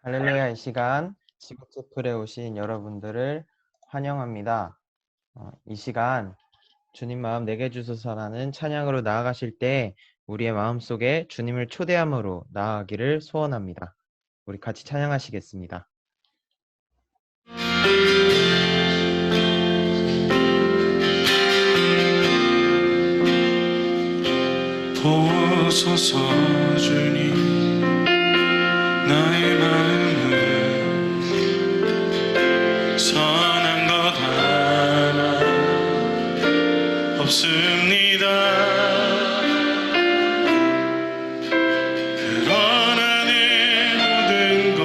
할렐루야. 이 시간 지구체플에 오신 여러분들을 환영합니다. 이 시간 주님 마음 내게 주소서라는 찬양으로 나아가실 때 우리의 마음속에 주님을 초대함으로 나아가기를 소원합니다. 우리 같이 찬양하시겠습니다. 보소서 주님 나의 마음은 선한 것 하나 없습니다. 그러나 내 모든 것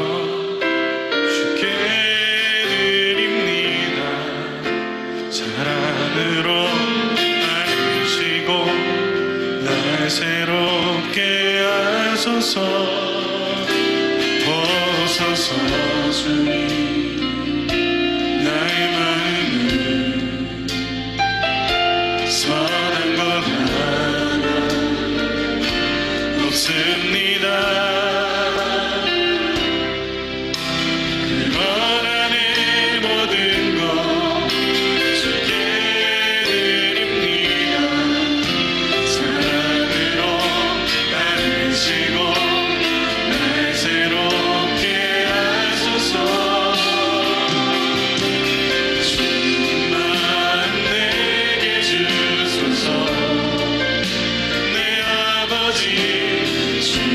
주께 드립니다. 사랑으로 나누시고 날 새롭게 하소서. 보소서 주님 나의 마음은 선한 것 하나 없습니다. 그러나 내 모든 것 주께 드립니다. 사랑으로 나누시고 날 새롭게 하소서. 주만 내게 주소서. 내 아버지 주만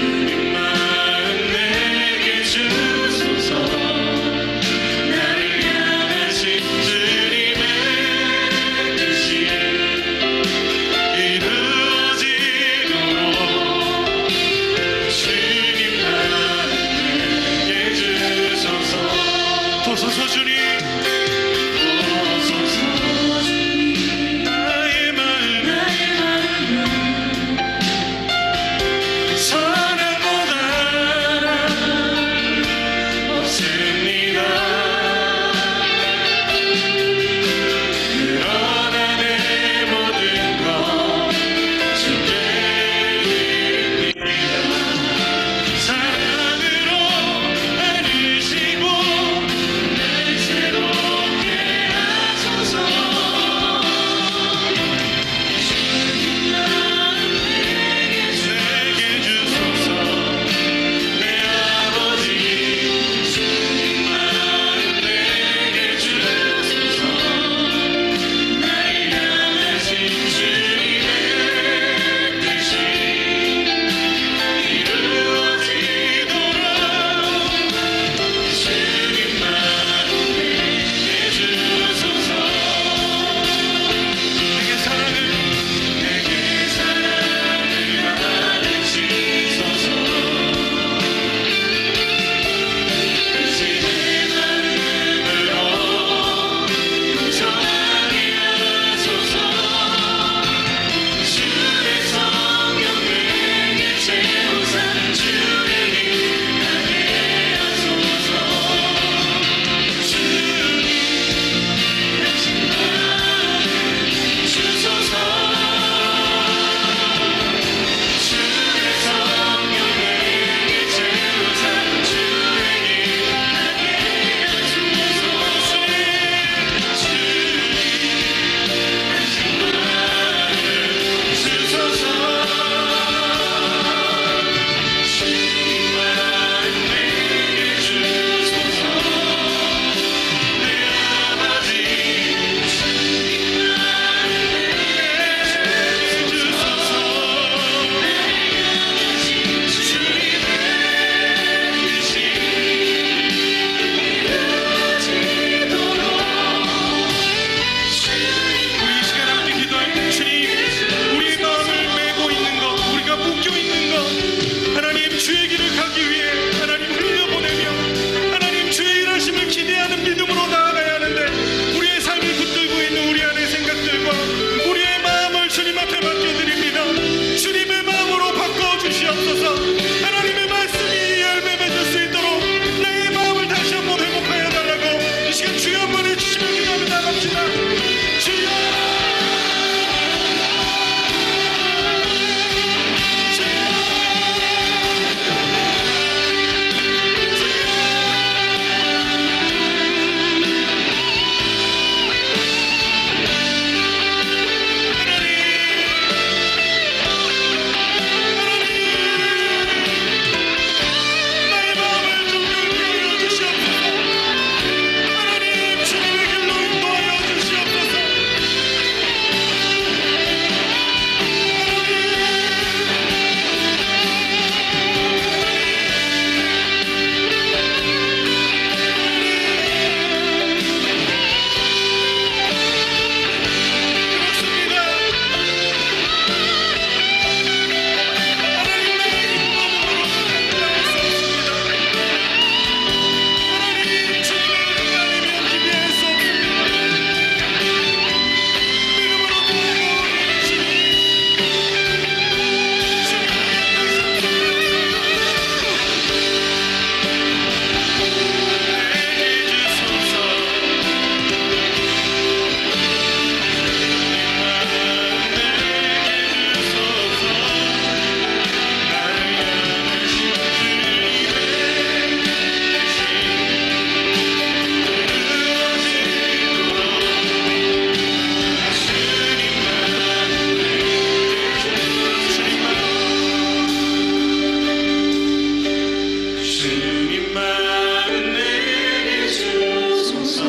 주님만 내게 주소서.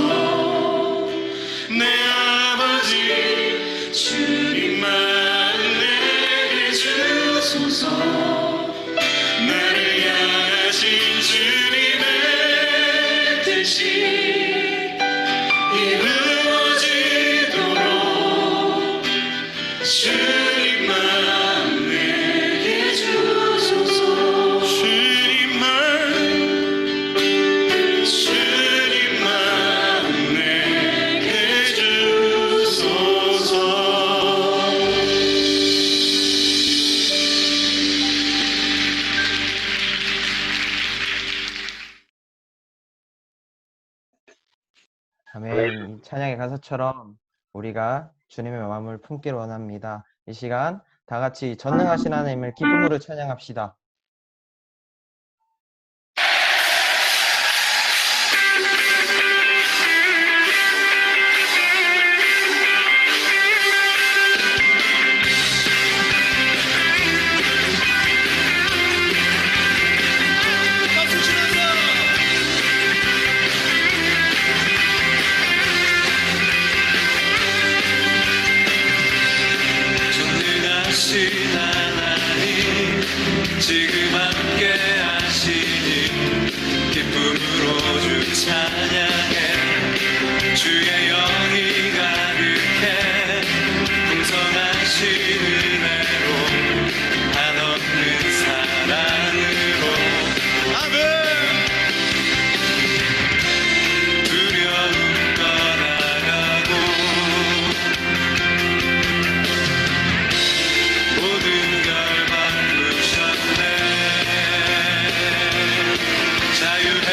내 아버지 주님만 내게 주소서. 나를 향하신 주님의 뜻이 이루어지도록 주님만 내게 주소서. 주님만 내게 주소서. 아멘. 이 찬양의 가사처럼 우리가 주님의 마음을 품기를 원합니다. 이 시간 다 같이 전능하신 하나님을 기쁨으로 찬양합시다. 전능하신 하나님 지금 함께 하시니 기쁨으로 주 찬양해. 주의 영이 가득해 풍성하신 은혜로 한없는 사랑으로. 아멘. 두려움 떠나가고 모든 걸 바꾸셨네. 자유해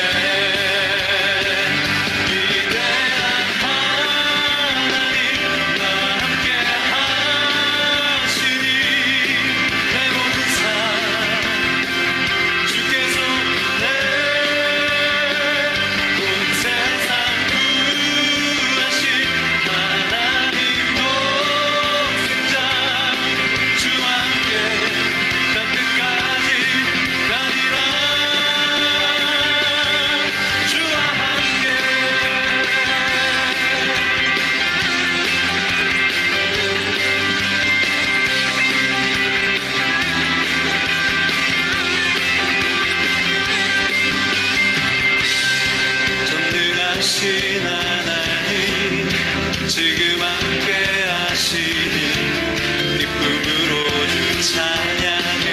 위대한 하나님 나와 함께 하시니 내 모든 삶 주께서 온 세상 구하신 하나님 독생자 주와 함께 땅 끝까지 가리라. 주와 함께 전능하신 하나님 지금 함께 하시니 기쁨으로 주 찬양해.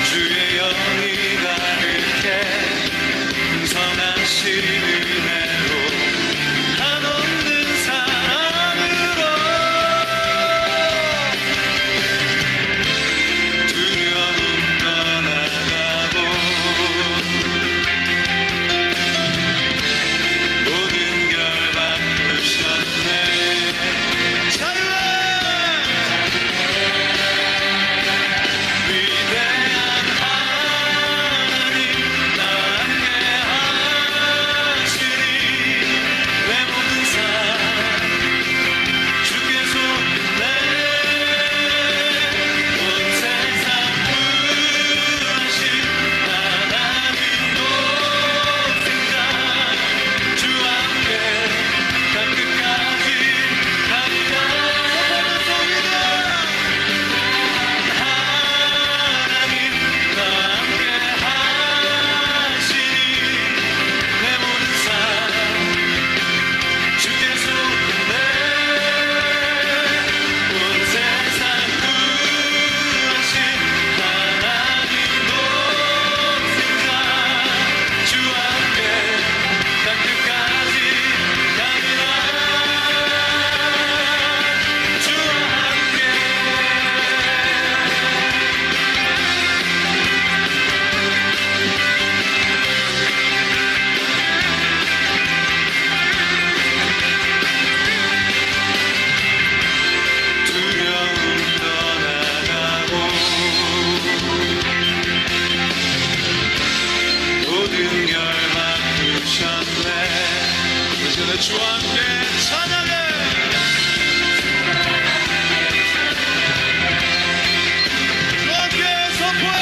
주의 영이 가득해 풍성하신 은혜로 한없는 사랑으로. 두려움 떠나가고 모든 걸 바꾸셨네. 자유해 위대한 하나님 나와 함께 하시니 내 모든 삶 주께서 온 세상 구하신 하나님 독생자 주와 함께 땅 끝까지 가리라. 하나님 나와 함께 하시니 내 모든 삶 주께서 온 세상 구하신 하나님 독생자 주와 함께 땅 끝까지 가리라. 주와 함께 두려움 떠나가고 모든 걸 바꾸셨네. 이제는 주와 함께 찬양해. 주와 함께 선포해.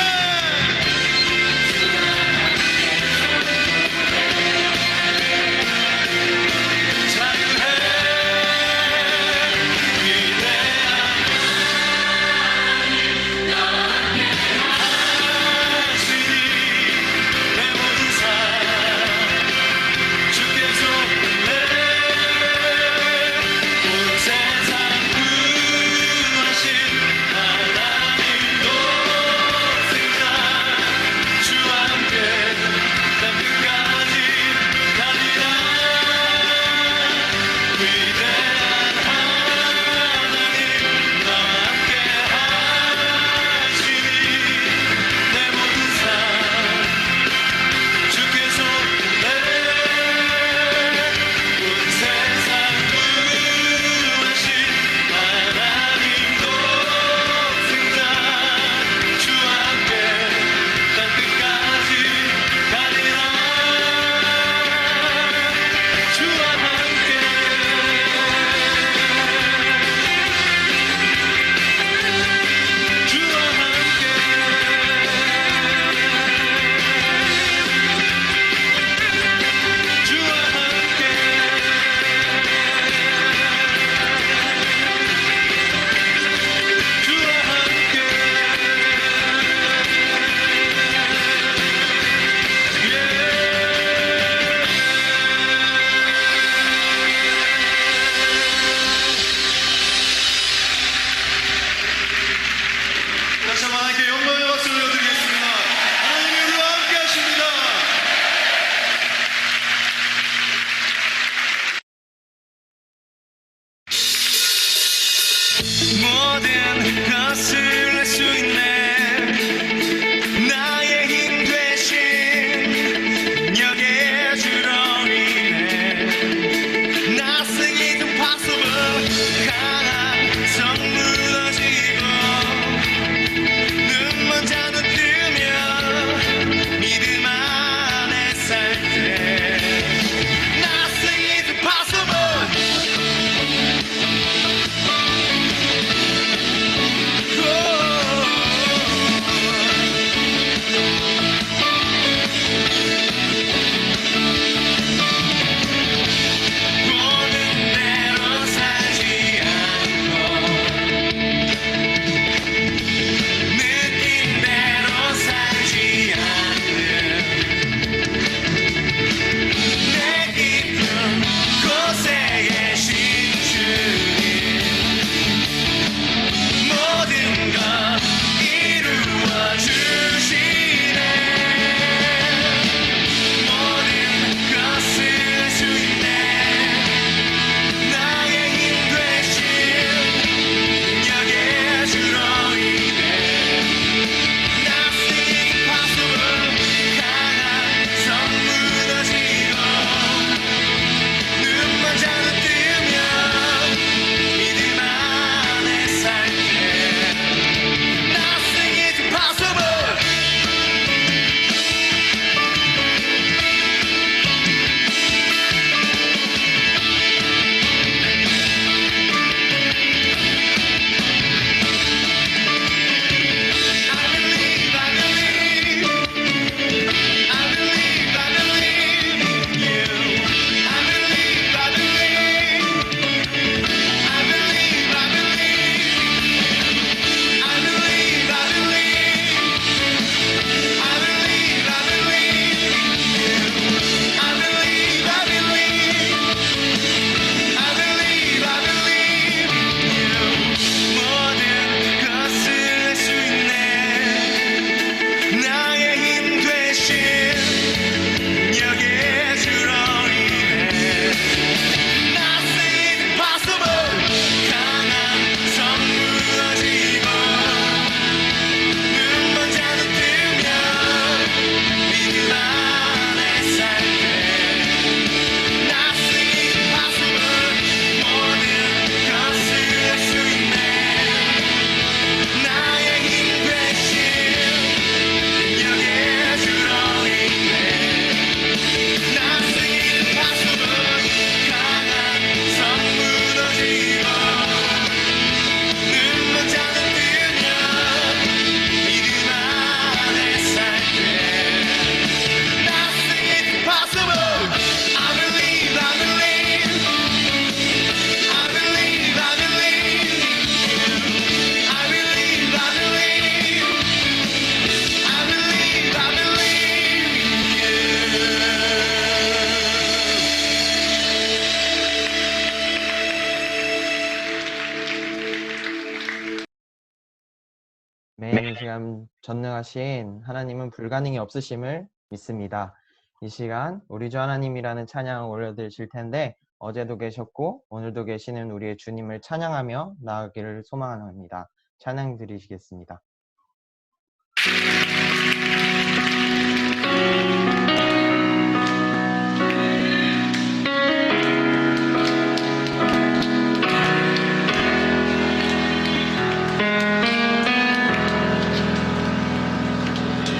시간 전능하신 하나님은 불가능이 없으심을 믿습니다. 이 시간 우리 주 하나님이라는 찬양을 올려드리실 텐데 어제도 계셨고 오늘도 계시는 우리의 주님을 찬양하며 나아가기를 소망합니다. 찬양 드리시겠습니다.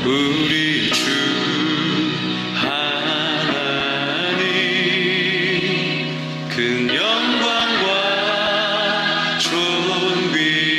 우리 주 하나님 큰 영광과 존귀를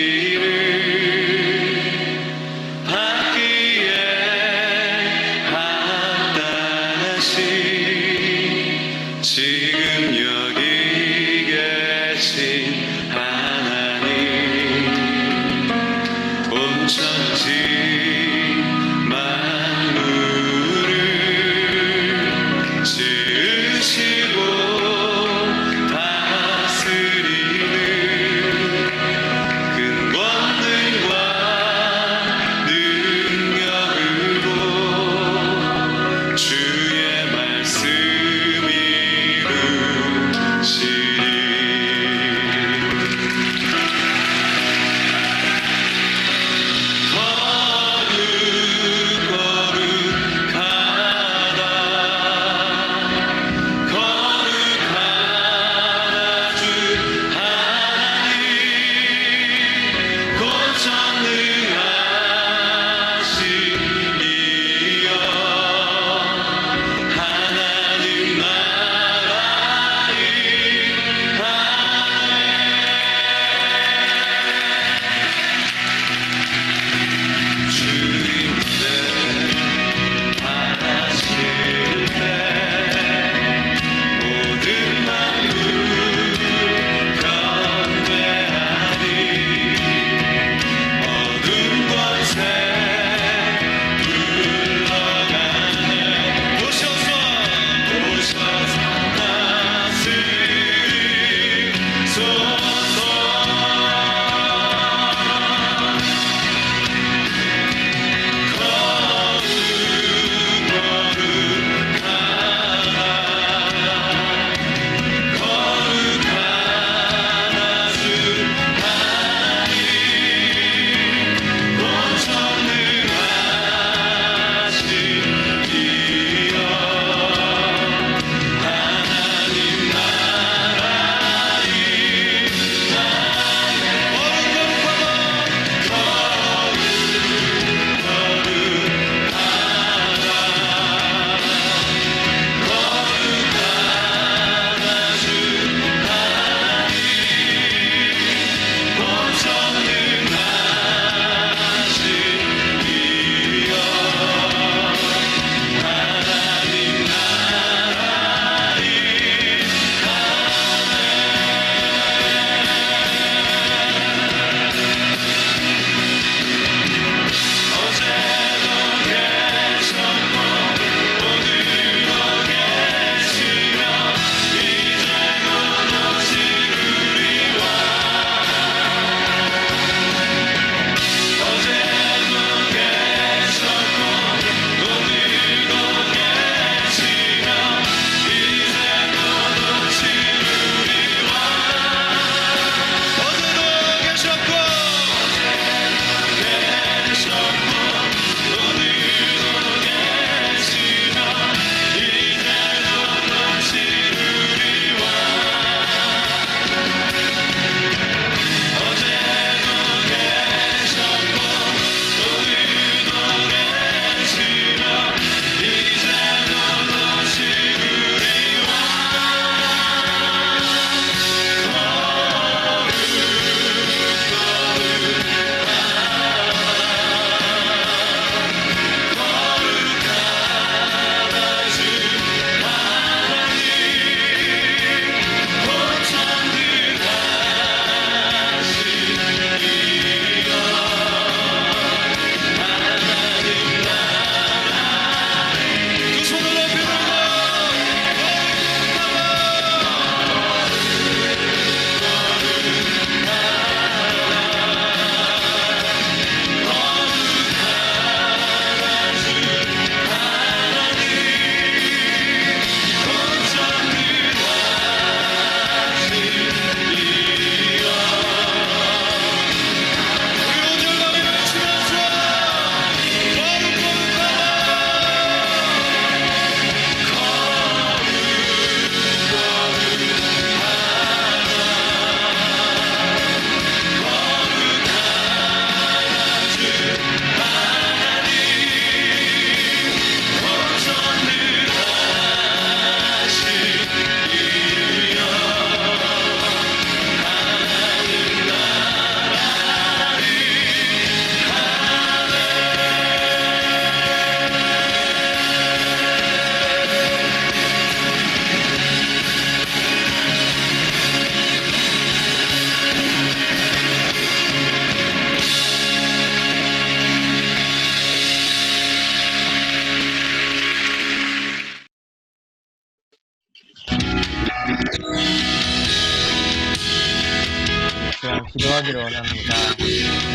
또한 기도하기를 원합니다.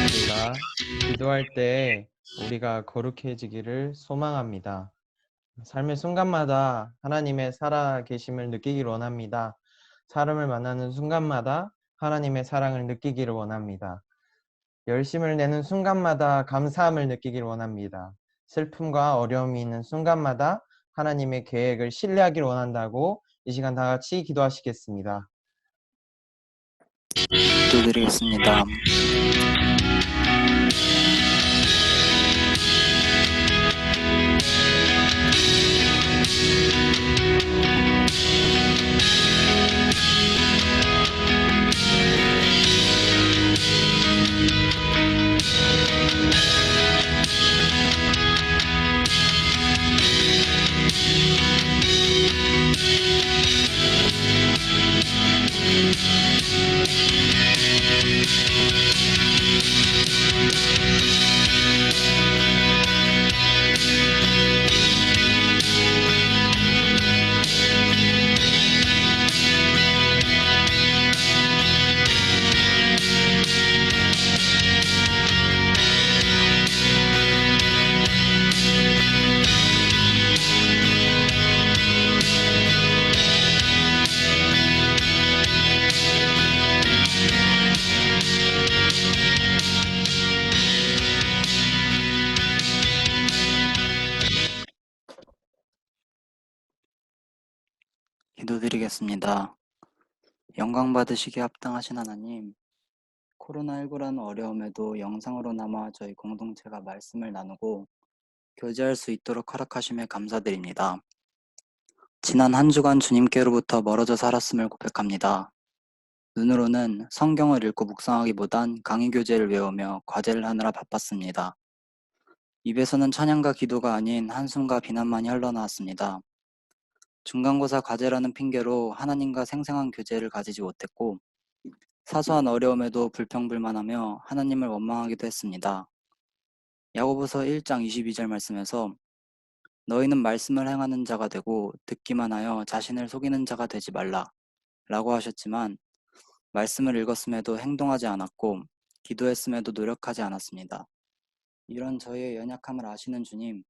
우리가 기도할 때 우리가 거룩해지기를 소망합니다. 삶의 순간마다 하나님의 살아계심을 느끼기를 원합니다. 사람을 만나는 순간마다 하나님의 사랑을 느끼기를 원합니다. 열심을 내는 순간마다 감사함을 느끼기를 원합니다. 슬픔과 어려움이 있는 순간마다 하나님의 계획을 신뢰하기를 원한다고 이 시간 다 같이 기도하시겠습니다. 기도드리겠습니다. 기도드리겠습니다. 영광 받으시기에 합당하신 하나님, 코로나19라는 어려움에도 영상으로나마 저희 공동체가 말씀을 나누고 교제할 수 있도록 허락하심에 감사드립니다. 지난 한 주간 주님께로부터 멀어져 살았음을 고백합니다. 눈으로는 성경을 읽고 묵상하기보단 강의 교재를 외우며 과제를 하느라 바빴습니다. 입에서는 찬양과 기도가 아닌 한숨과 비난만이 흘러나왔습니다. 중간고사 과제라는 핑계로 하나님과 생생한 교제를 가지지 못했고 사소한 어려움에도 불평불만하며 하나님을 원망하기도 했습니다. 야고보서 1장 22절 말씀에서 너희는 말씀을 행하는 자가 되고 듣기만 하여 자신을 속이는 자가 되지 말라 라고 하셨지만 말씀을 읽었음에도 행동하지 않았고 기도했음에도 노력하지 않았습니다. 이런 저희의 연약함을 아시는 주님,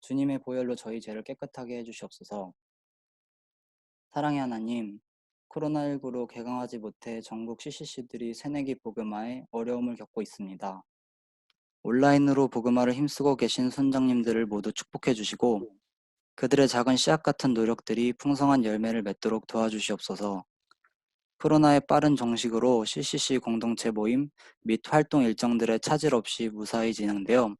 주님의 보혈로 저희 죄를 깨끗하게 해주시옵소서. 사랑의 하나님, 코로나19로 개강하지 못해 전국 CCC들이 새내기 복음화에 어려움을 겪고 있습니다. 온라인으로 복음화를 힘쓰고 계신 선장님들을 모두 축복해 주시고 그들의 작은 씨앗 같은 노력들이 풍성한 열매를 맺도록 도와주시옵소서. 코로나의 빠른 정식으로 CCC 공동체 모임 및 활동 일정들의 차질 없이 무사히 진행되어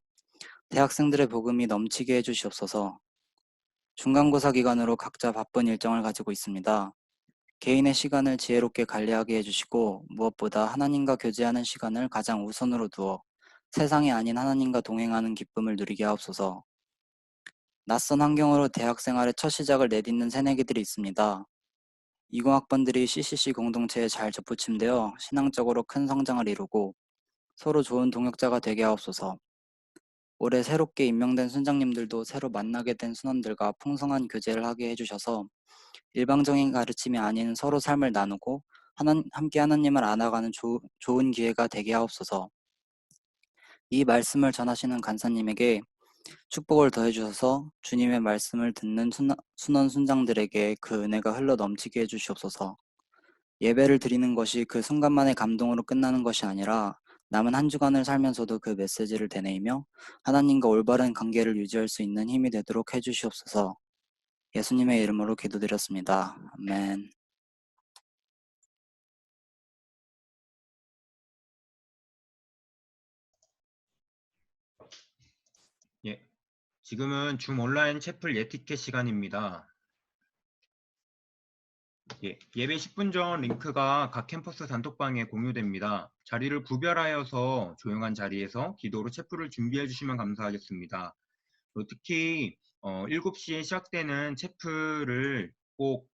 대학생들의 복음이 넘치게 해주시옵소서. 중간고사 기간으로 각자 바쁜 일정을 가지고 있습니다. 개인의 시간을 지혜롭게 관리하게 해주시고 무엇보다 하나님과 교제하는 시간을 가장 우선으로 두어 세상이 아닌 하나님과 동행하는 기쁨을 누리게 하옵소서. 낯선 환경으로 대학 생활의 첫 시작을 내딛는 새내기들이 있습니다. 20학번들이 CCC 공동체에 잘 접붙임되어 신앙적으로 큰 성장을 이루고 서로 좋은 동역자가 되게 하옵소서. 올해 새롭게 임명된 순장님들도 새로 만나게 된 순원들과 풍성한 교제를 하게 해주셔서 일방적인 가르침이 아닌 서로 삶을 나누고 함께 하나님을 알아가는 좋은 기회가 되게 하옵소서. 이 말씀을 전하시는 간사님에게 축복을 더해주셔서 주님의 말씀을 듣는 순원 순장들에게 그 은혜가 흘러 넘치게 해주시옵소서. 예배를 드리는 것이 그 순간만의 감동으로 끝나는 것이 아니라 남은 한 주간을 살면서도 그 메시지를 되뇌이며 하나님과 올바른 관계를 유지할 수 있는 힘이 되도록 해주시옵소서. 예수님의 이름으로 기도드렸습니다. 아멘. 예, 지금은 줌 온라인 채플 예티켓 시간입니다. 예배 10분 전 링크가 각 캠퍼스 단톡방에 공유됩니다. 자리를 구별하여서 조용한 자리에서 기도로 채플을 준비해 주시면 감사하겠습니다. 특히 7시에 시작되는 채플을 꼭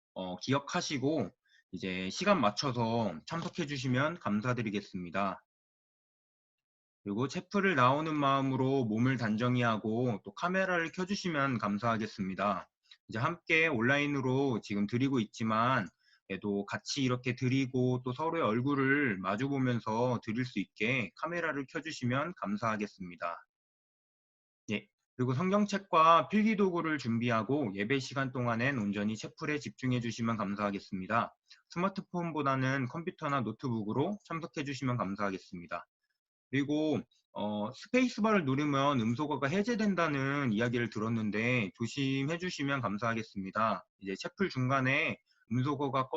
기억하시고 이제 시간 맞춰서 참석해 주시면 감사드리겠습니다. 그리고 채플을 나오는 마음으로 몸을 단정히 하고 또 카메라를 켜주시면 감사하겠습니다. 이제 함께 온라인으로 지금 드리고 있지만 같이 이렇게 드리고 또 서로의 얼굴을 마주 보면서 드릴 수 있게 카메라를 켜주시면 감사하겠습니다. 예, 그리고 성경책과 필기도구를 준비하고 예배 시간 동안엔 온전히 채플에 집중해 주시면 감사하겠습니다. 스마트폰보다는 컴퓨터나 노트북으로 참석해 주시면 감사하겠습니다. 그리고 스페이스바를 누르면 음소거가 해제된다는 이야기를 들었는데 조심해 주시면 감사하겠습니다. 이제 채플 중간에 음소거가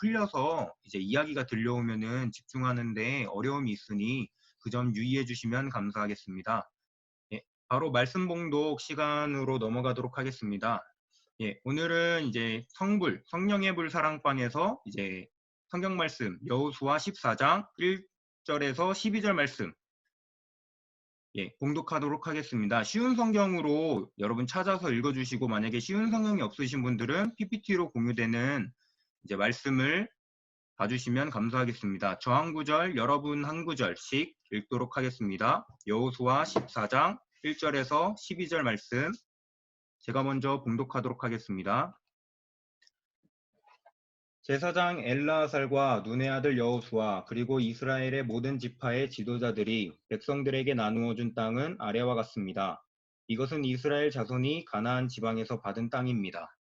풀려서 이제 이야기가 들려오면은 집중하는데 어려움이 있으니 그 점 유의해 주시면 감사하겠습니다. 예, 바로 말씀 봉독 시간으로 넘어가도록 하겠습니다. 예, 오늘은 이제 성령의 불 사랑방에서 이제 성경 말씀 여호수아 14장 1절에서 12절 말씀 봉독하도록 하겠습니다. 쉬운 성경으로 여러분 찾아서 읽어주시고 만약에 쉬운 성경이 없으신 분들은 PPT로 공유되는 이제 말씀을 봐주시면 감사하겠습니다. 저 한 구절, 여러분 한 구절씩 읽도록 하겠습니다. 여호수아 14장 1절에서 12절 말씀 제가 먼저 봉독하도록 하겠습니다. 제사장 엘라아살과 눈의 아들 여호수아 그리고 이스라엘의 모든 지파의 지도자들이 백성들에게 나누어 준 땅은 아래와 같습니다. 이것은 이스라엘 자손이 가나안 지방에서 받은 땅입니다.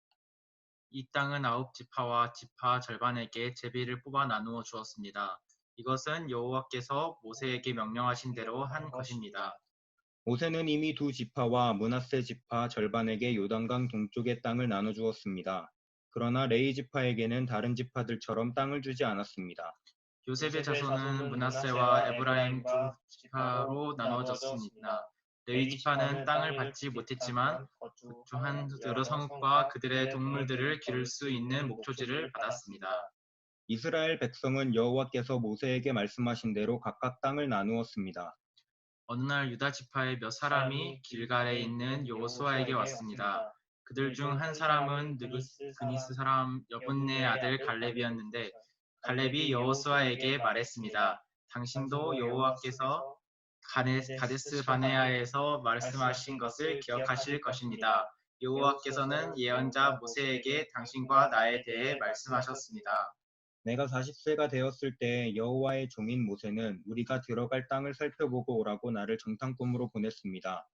이 땅은 9지파와 지파 절반에게 제비를 뽑아 나누어 주었습니다. 이것은 여호와께서 모세에게 명령하신 대로 한 것입니다. 모세는 이미 두 지파와 므낫세 지파 절반에게 요단강 동쪽의 땅을 나눠 주었습니다. 그러나 레위 지파에게는 다른 지파들처럼 땅을 주지 않았습니다. 요셉의 자손은 므낫세와 에브라임 두 지파로 나누어졌습니다. 레위 지파는 땅을 받지 못했지만 거주한 여러 성읍과 그들의 동물들을 기를 수 있는 목초지를 받았습니다. 이스라엘 백성은 여호와께서 모세에게 말씀하신 대로 각각 땅을 나누었습니다. 어느 날 유다 지파의 몇 사람이 길갈에 있는 여호수아에게 왔습니다. 그들 중 한 사람은 그니스 사람 여분네 아들 갈렙이었는데 갈렙이 여호수아에게 말했습니다. 당신도 여호와께서 가데스 바네아에서 말씀하신 것을 기억하실 것입니다. 여호와께서는 예언자 모세에게 당신과 나에 대해 말씀하셨습니다. 내가 40세가 되었을 때 여호와의 종인 모세는 우리가 들어갈 땅을 살펴보고 오라고 나를 정탐꾼으로 보냈습니다.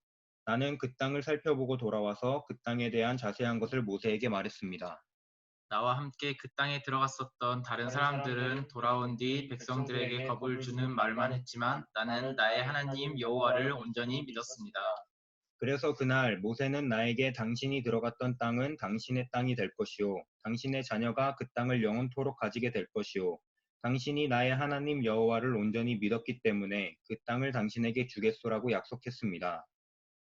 나는 그 땅을 살펴보고 돌아와서 그 땅에 대한 자세한 것을 모세에게 말했습니다. 나와 함께 그 땅에 들어갔었던 다른 사람들은 돌아온 뒤 백성들에게 겁을 주는 말만 했지만 나는 나의 하나님 여호와를 온전히 믿었습니다. 그래서 그날 모세는 나에게 당신이 들어갔던 땅은 당신의 땅이 될 것이요 당신의 자녀가 그 땅을 영원토록 가지게 될 것이요 당신이 나의 하나님 여호와를 온전히 믿었기 때문에 그 땅을 당신에게 주겠소라고 약속했습니다.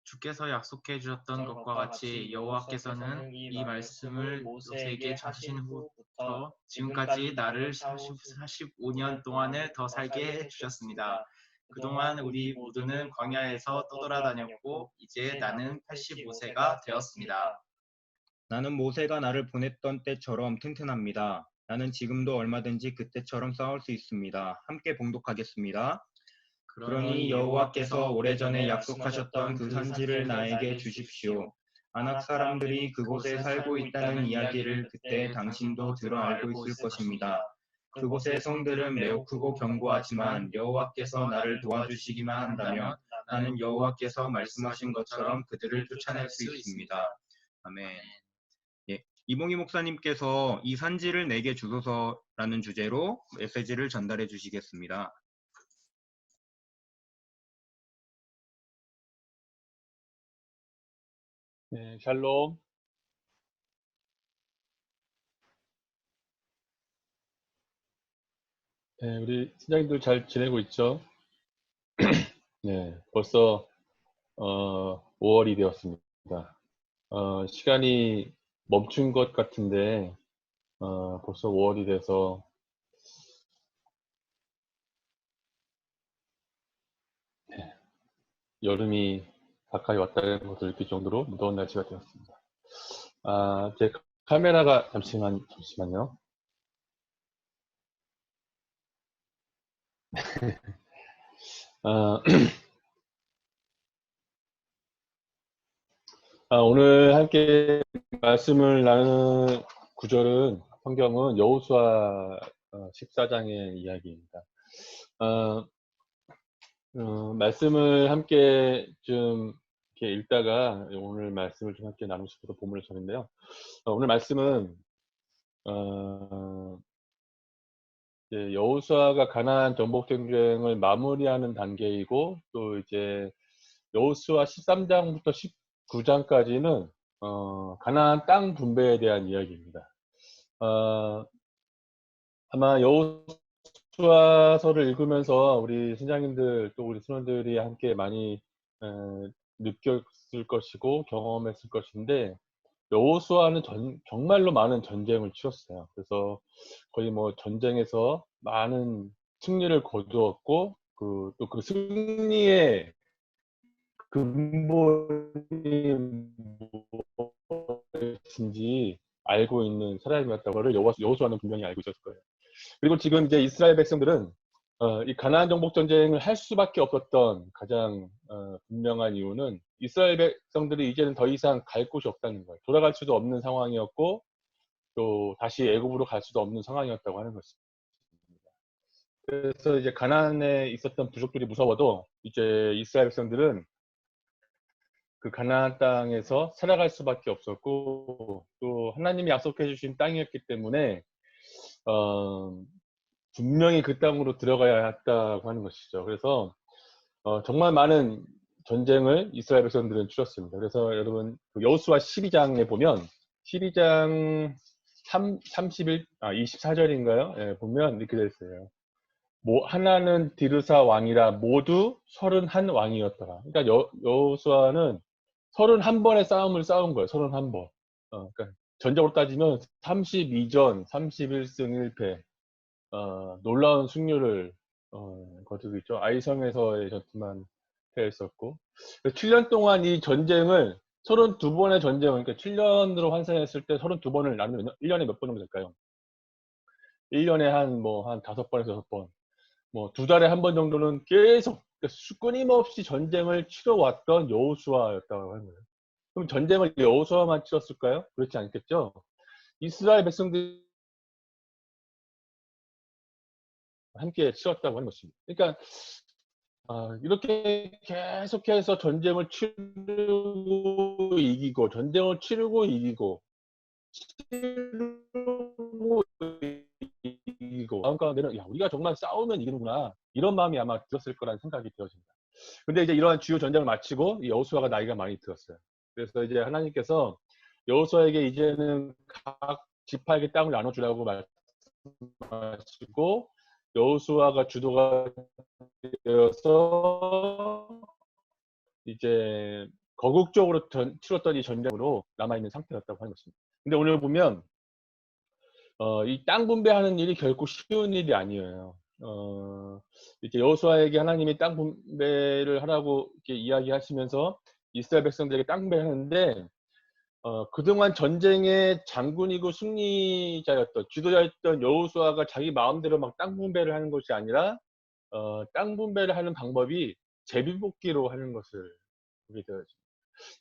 주께서 약속해 주셨던 것과 같이 여호와께서는 이 말씀을 모세에게 하신 후부터 지금까지 나를 45년 동안을 더 살게 해 주셨습니다. 그동안 우리 모두는 광야에서 떠돌아다녔고 이제 나는 85세가 되었습니다. 나는 모세가 나를 보냈던 때처럼 튼튼합니다. 나는 지금도 얼마든지 그때처럼 싸울 수 있습니다. 함께 봉독하겠습니다. 그러니 여호와께서 오래전에 약속하셨던 그 산지를 나에게 주십시오. 아낙 사람들이 그곳에 살고 있다는 이야기를 그때 당신도 들어 알고 있을 것입니다. 그곳의 성들은 매우 크고 견고하지만 여호와께서 나를 도와주시기만 한다면 나는 여호와께서 말씀하신 것처럼 그들을 쫓아낼 수 있습니다. 아멘. 이봉희 목사님께서 이 산지를 내게 주소서라는 주제로 메시지를 전달해 주시겠습니다. 네, 샬롬. 네, 우리 신장님들 잘 지내고 있죠? 네, 벌써 5월이 되었습니다. 시간이 멈춘 것 같은데 벌써 5월이 돼서 네, 여름이 가까이 왔다는 것을 느낄 정도로 무더운 날씨가 되었습니다. 제 카메라가 잠시만요. 오늘 함께 말씀을 나누는 구절은 성경은 여호수아 14장의 이야기입니다. 말씀을 함께 좀 이렇게 읽다가 오늘 말씀을 좀 함께 나누고 싶어서 본문을 전했는데요. 오늘 말씀은 이제 여호수아가 가나안 정복 전쟁을 마무리하는 단계이고, 또 이제 여호수아 13장부터 19장까지는 가나안 땅 분배에 대한 이야기입니다. 아마 여호수아서를 읽으면서 우리 신장님들 또 우리 신원들이 함께 많이 느꼈을 것이고 경험했을 것인데, 여호수아는 정말로 많은 전쟁을 치렀어요. 그래서 거의 뭐 전쟁에서 많은 승리를 거두었고, 또 그 승리의 근본이 무엇인지 알고 있는 사람이었다고를 여호수아는 분명히 알고 있었을 거예요. 그리고 지금 이제 이스라엘 백성들은 이 가나안 정복 전쟁을 할 수밖에 없었던 가장 분명한 이유는 이스라엘 백성들이 이제는 더 이상 갈 곳이 없다는 거예요. 돌아갈 수도 없는 상황이었고, 또 다시 애굽으로 갈 수도 없는 상황이었다고 하는 것입니다. 그래서 이제 가나안에 있었던 부족들이 무서워도 이제 이스라엘 백성들은 그 가나안 땅에서 살아갈 수밖에 없었고, 또 하나님이 약속해 주신 땅이었기 때문에 분명히 그 땅으로 들어가야 했다고 하는 것이죠. 그래서 정말 많은 전쟁을 이스라엘 백성들은 치렀습니다. 그래서 여러분 여호수아 12장에 보면 12장 24절인가요? 예, 보면 이렇게 되어 있어요. 하나는 디르사 왕이라 모두 31 왕이었더라. 그러니까 여호수아는 31번의 싸움을 싸운 거예요. 31번. 그러니까 전적으로 따지면 32전 31승 1패. 놀라운 승률을 거두고 있죠. 아이성에서의 전투만 패했었고, 7년 동안 이 전쟁을 32번의 전쟁을, 그러니까 7년으로 환산했을 때 32번을 나누면 1년에 몇 번 정도 될까요? 1년에 한 5번에서 6번, 뭐 2달에 한 번 정도는 계속 끊임없이 전쟁을 치러왔던 여호수아였다고 하는 거예요. 그럼 전쟁을 여호수아만 치렀을까요? 그렇지 않겠죠. 이스라엘 백성들이 함께 치렀다고 하는 것입니다. 그러니까 이렇게 계속해서 전쟁을 치르고 이기고, 전쟁을 치르고 이기고, 마음 가운데는 야, 우리가 정말 싸우면 이기는구나, 이런 마음이 아마 들었을 거라는 생각이 되어집니다. 근데 이제 이러한 주요 전쟁을 마치고 여호수아가 나이가 많이 들었어요. 그래서 이제 하나님께서 여호수아에게 이제는 각 지파에게 땅을 나눠주라고 말씀하시고, 여호수아가 주도가 되어서 이제 거국적으로 치렀던 이 전쟁으로 남아있는 상태였다고 하는 것입니다. 근데 오늘 보면 이 땅 분배하는 일이 결코 쉬운 일이 아니에요. 이제 여호수아에게 하나님이 땅 분배를 하라고 이렇게 이야기하시면서 이스라엘 백성들에게 땅 분배를 하는데, 그동안 전쟁의 장군이고 승리자였던 지도자였던 여호수아가 자기 마음대로 막 땅 분배를 하는 것이 아니라 땅 분배를 하는 방법이 제비뽑기로 하는 것을 보게 되어집니다.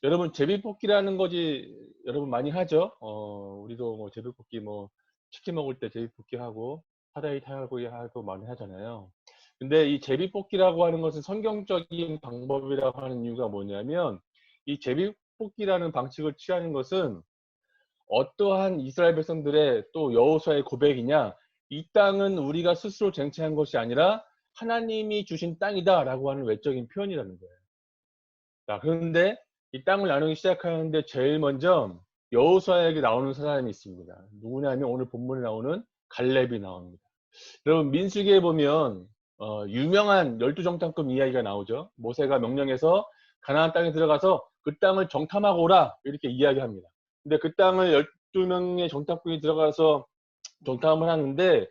여러분, 제비뽑기라는 거지 여러분 많이 하죠. 우리도 뭐 제비뽑기, 뭐 치킨 먹을 때 제비뽑기 하고 사다리 타고 많이 하잖아요. 근데 이 제비뽑기라고 하는 것은 성경적인 방법이라고 하는 이유가 뭐냐면, 이 제비뽑기라는 방식을 취하는 것은 어떠한 이스라엘 백성들의 또 여호수아의 고백이냐, 이 땅은 우리가 스스로 쟁취한 것이 아니라 하나님이 주신 땅이다 라고 하는 외적인 표현이라는 거예요. 자, 그런데 이 땅을 나누기 시작하는데 제일 먼저 여호수아에게 나오는 사람이 있습니다. 누구냐면 오늘 본문에 나오는 갈렙이 나옵니다. 여러분, 민수기에 보면 유명한 12정탐꾼 이야기가 나오죠. 모세가 명령해서 가나안 땅에 들어가서 그 땅을 정탐하고 오라, 이렇게 이야기합니다. 근데 그 땅을 12명의 정탐꾼이 들어가서 정탐을 하는데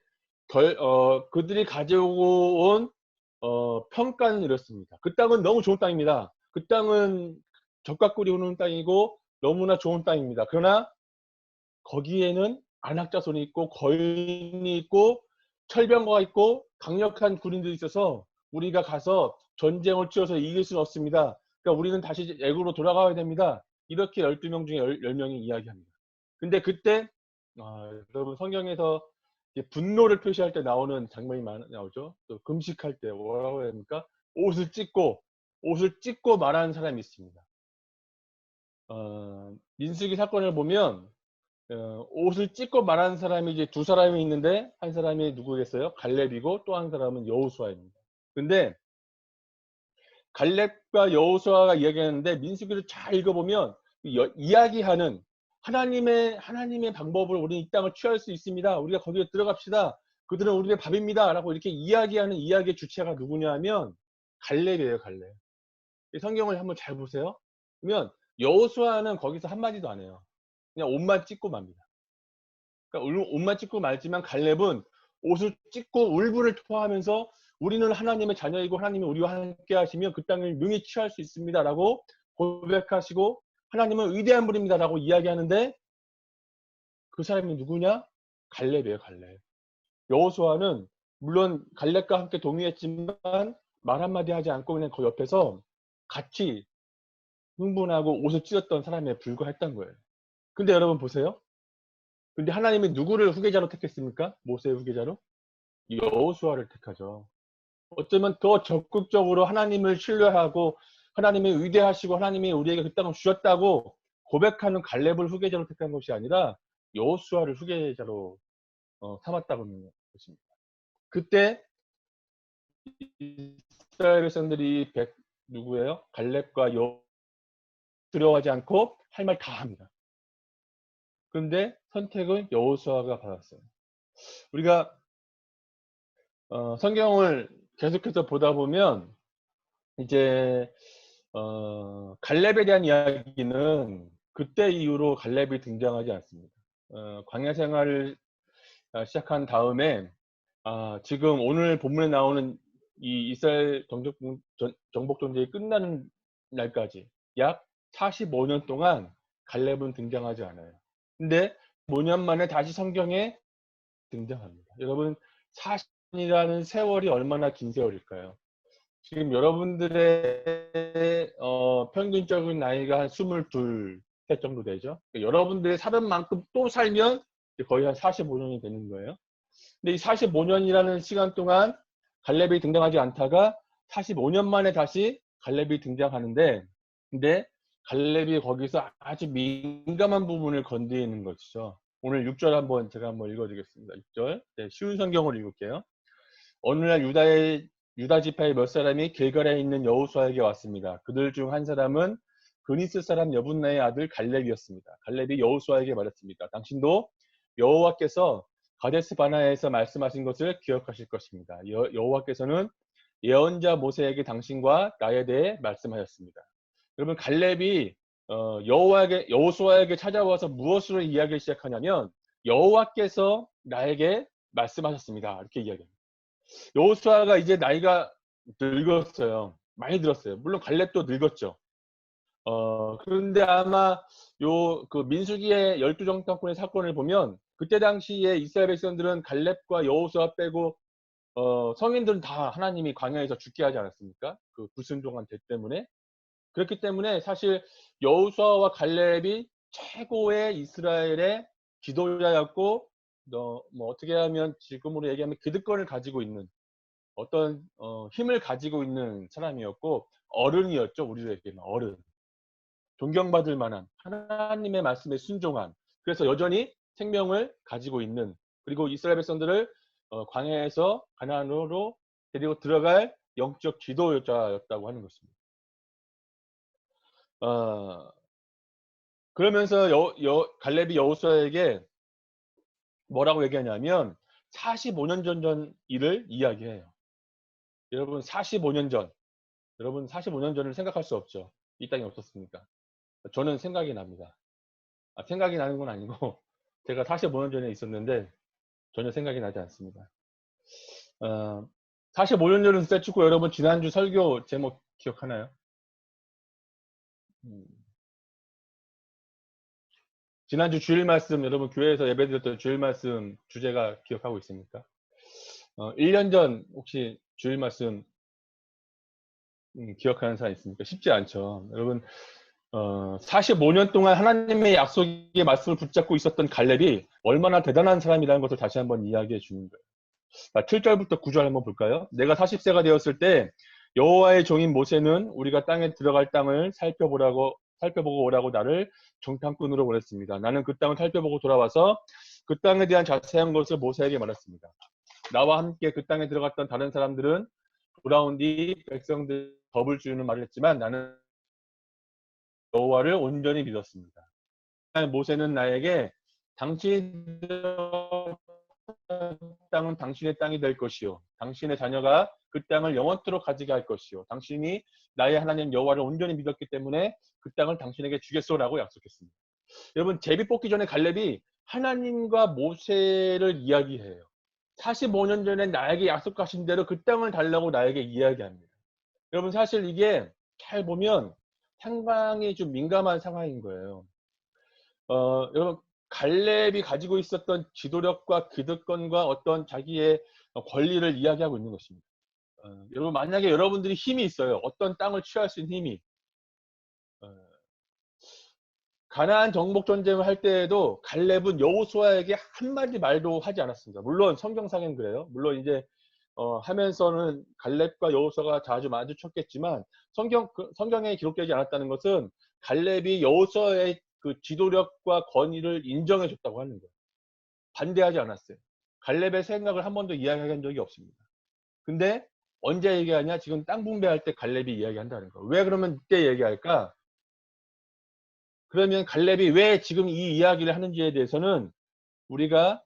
그들이 가져오고 온 평가는 이렇습니다. 그 땅은 너무 좋은 땅입니다. 그 땅은 젖과 꿀이 흐르는 땅이고 너무나 좋은 땅입니다. 그러나 거기에는 안악자손이 있고 거인이 있고 철병거가 있고 강력한 군인들이 있어서 우리가 가서 전쟁을 치러서 이길 수는 없습니다. 그러니까 우리는 다시 애굽으로 돌아가야 됩니다. 이렇게 12명 중에 10명이 이야기합니다. 근데 그때 여러분 성경에서 이제 분노를 표시할 때 나오는 장면이 나오죠. 또 금식할 때 뭐라고 해야 됩니까? 옷을 찢고 말하는 사람이 있습니다. 민수기 사건을 보면 옷을 찢고 말하는 사람이 이제 두 사람이 있는데 한 사람이 누구겠어요? 갈렙이고 또 한 사람은 여호수아입니다. 근데 갈렙과 여호수아가 이야기하는데 민수기를 잘 읽어보면 이야기하는 하나님의 방법을 우리는 이 땅을 취할 수 있습니다. 우리가 거기에 들어갑시다. 그들은 우리의 밥입니다. 라고 이렇게 이야기하는 이야기의 주체가 누구냐 하면 갈렙이에요. 갈렙. 이 성경을 한번 잘 보세요. 그러면 여호수아는 거기서 한마디도 안 해요. 그냥 옷만 찢고 맙니다. 그러니까 옷만 찢고 말지만 갈렙은 옷을 찢고 울분을 토하면서 우리는 하나님의 자녀이고 하나님이 우리와 함께 하시면 그 땅을 능히 취할 수 있습니다. 라고 고백하시고 하나님은 위대한 분입니다. 라고 이야기하는데 그 사람이 누구냐? 갈렙이에요. 갈렙. 여호수아는 물론 갈렙과 함께 동의했지만 말 한마디 하지 않고 그냥 그 옆에서 같이 흥분하고 옷을 찢었던 사람에 불과했던 거예요. 근데 여러분 보세요. 근데 하나님이 누구를 후계자로 택했습니까? 모세의 후계자로? 여호수아를 택하죠. 어쩌면 더 적극적으로 하나님을 신뢰하고 하나님이 위대하시고 하나님이 우리에게 그 땅을 주셨다고 고백하는 갈렙을 후계자로 택한 것이 아니라 여호수아를 후계자로 삼았다고 하는 것입니다. 그때 이스라엘 백성들이 누구예요? 갈렙과 두려워하지 않고 할 말 다 합니다. 그런데 선택은 여호수아가 받았어요. 우리가 성경을 계속해서 보다 보면 이제 갈렙에 대한 이야기는 그때 이후로 갈렙이 등장하지 않습니다. 광야 생활을 시작한 다음에 지금 오늘 본문에 나오는 이 이스라엘 정복 전쟁이 끝나는 날까지 약 45년 동안 갈렙은 등장하지 않아요. 근데 5년 만에 다시 성경에 등장합니다. 여러분 40년이라는 세월이 얼마나 긴 세월일까요? 지금 여러분들의 평균적인 나이가 한 22, 세 정도 되죠. 그러니까 여러분들이 사는 만큼 또 살면 거의 한 45년이 되는 거예요. 근데 이 45년이라는 시간 동안 갈렙이 등장하지 않다가 45년 만에 다시 갈렙이 등장하는데, 근데 갈렙이 거기서 아주 민감한 부분을 건드리는 것이죠. 오늘 6절 제가 한번 읽어드리겠습니다. 6절. 네, 쉬운 성경으로 읽을게요. 어느 날 유다 지파의 몇 사람이 길갈에 있는 여호수아에게 왔습니다. 그들 중 한 사람은 그니스 사람 여분나의 아들 갈렙이었습니다. 갈렙이 여호수아에게 말했습니다. 당신도 여호와께서 가데스 바나에서 말씀하신 것을 기억하실 것입니다. 여호와께서는 예언자 모세에게 당신과 나에 대해 말씀하셨습니다. 여러분 갈렙이 여호수아에게 찾아와서 무엇으로 이야기를 시작하냐면 여호와께서 나에게 말씀하셨습니다. 이렇게 이야기합니다. 여호수아가 이제 나이가 늙었어요. 많이 들었어요. 물론 갈렙도 늙었죠. 그런데 아마 그 민수기의 12정탐꾼의 사건을 보면 그때 당시에 이스라엘 백성들은 갈렙과 여호수아 빼고 성인들은 다 하나님이 광야에서 죽게 하지 않았습니까? 그 불순종한 죄 때문에. 그렇기 때문에 사실 여호수아와 갈렙이 최고의 이스라엘의 지도자였고 뭐 어떻게 하면 지금으로 얘기하면 기득권을 가지고 있는 어떤 힘을 가지고 있는 사람이었고 어른이었죠. 우리에게는 어른. 존경받을 만한 하나님의 말씀에 순종한 그래서 여전히 생명을 가지고 있는 그리고 이스라엘 백성들을 광야에서 가나안으로 데리고 들어갈 영적 지도자였다고 하는 것입니다. 그러면서 갈렙이 여호수아에게 뭐라고 얘기하냐면 45년 전 일을 이야기해요. 여러분 45년 전을 생각할 수 없죠. 이 땅에 없었습니까? 저는 생각이 납니다. 생각이 나는 건 아니고 제가 45년 전에 있었는데 전혀 생각이 나지 않습니다. 45년 전은 세축구 여러분 지난주 설교 제목 기억하나요? 지난주 주일 말씀 여러분 교회에서 예배드렸던 주일 말씀 주제가 기억하고 있습니까? 1년 전 혹시 주일 말씀 기억하는 사람 있습니까? 쉽지 않죠. 여러분 45년 동안 하나님의 약속의 말씀을 붙잡고 있었던 갈렙이 얼마나 대단한 사람이라는 것을 다시 한번 이야기해 주는 거예요. 자, 7절부터 9절 한번 볼까요? 내가 40세가 되었을 때 여호와의 종인 모세는 우리가 땅에 들어갈 땅을 살펴보고 오라고 나를 정탐꾼으로 보냈습니다. 나는 그 땅을 살펴보고 돌아와서 그 땅에 대한 자세한 것을 모세에게 말했습니다. 나와 함께 그 땅에 들어갔던 다른 사람들은 돌아온 뒤 백성들 겁을 주는 말을 했지만 나는 여호와를 온전히 믿었습니다. 모세는 나에게 당신이 들어간 땅은 당신의 땅이 될 것이요 당신의 자녀가 그 땅을 영원토록 가지게 할 것이요 당신이 나의 하나님 여호와를 온전히 믿었기 때문에 그 땅을 당신에게 주겠소라고 약속했습니다. 여러분, 제비 뽑기 전에 갈렙이 하나님과 모세를 이야기해요. 45년 전에 나에게 약속하신 대로 그 땅을 달라고 나에게 이야기합니다. 여러분, 사실 이게 잘 보면 상당히 좀 민감한 상황인 거예요. 여러분, 갈렙이 가지고 있었던 지도력과 기득권과 어떤 자기의 권리를 이야기하고 있는 것입니다. 여러분, 만약에 여러분들이 힘이 있어요. 어떤 땅을 취할 수 있는 힘이. 가나안 정복 전쟁을 할 때에도 갈렙은 여호수아에게 한마디 말도 하지 않았습니다. 물론 성경상엔 그래요. 물론 이제 하면서는 갈렙과 여호수아가 자주 마주쳤겠지만 성경에 기록되지 않았다는 것은 갈렙이 여호수아의 그 지도력과 권위를 인정해 줬다고 하는 거예요. 반대하지 않았어요. 갈렙의 생각을 한 번도 이야기한 적이 없습니다. 근데 언제 얘기하냐? 지금 땅 분배할 때 갈렙이 이야기한다는 거예요. 왜 그러면 이때 얘기할까? 그러면 갈렙이 왜 지금 이 이야기를 하는지에 대해서는 우리가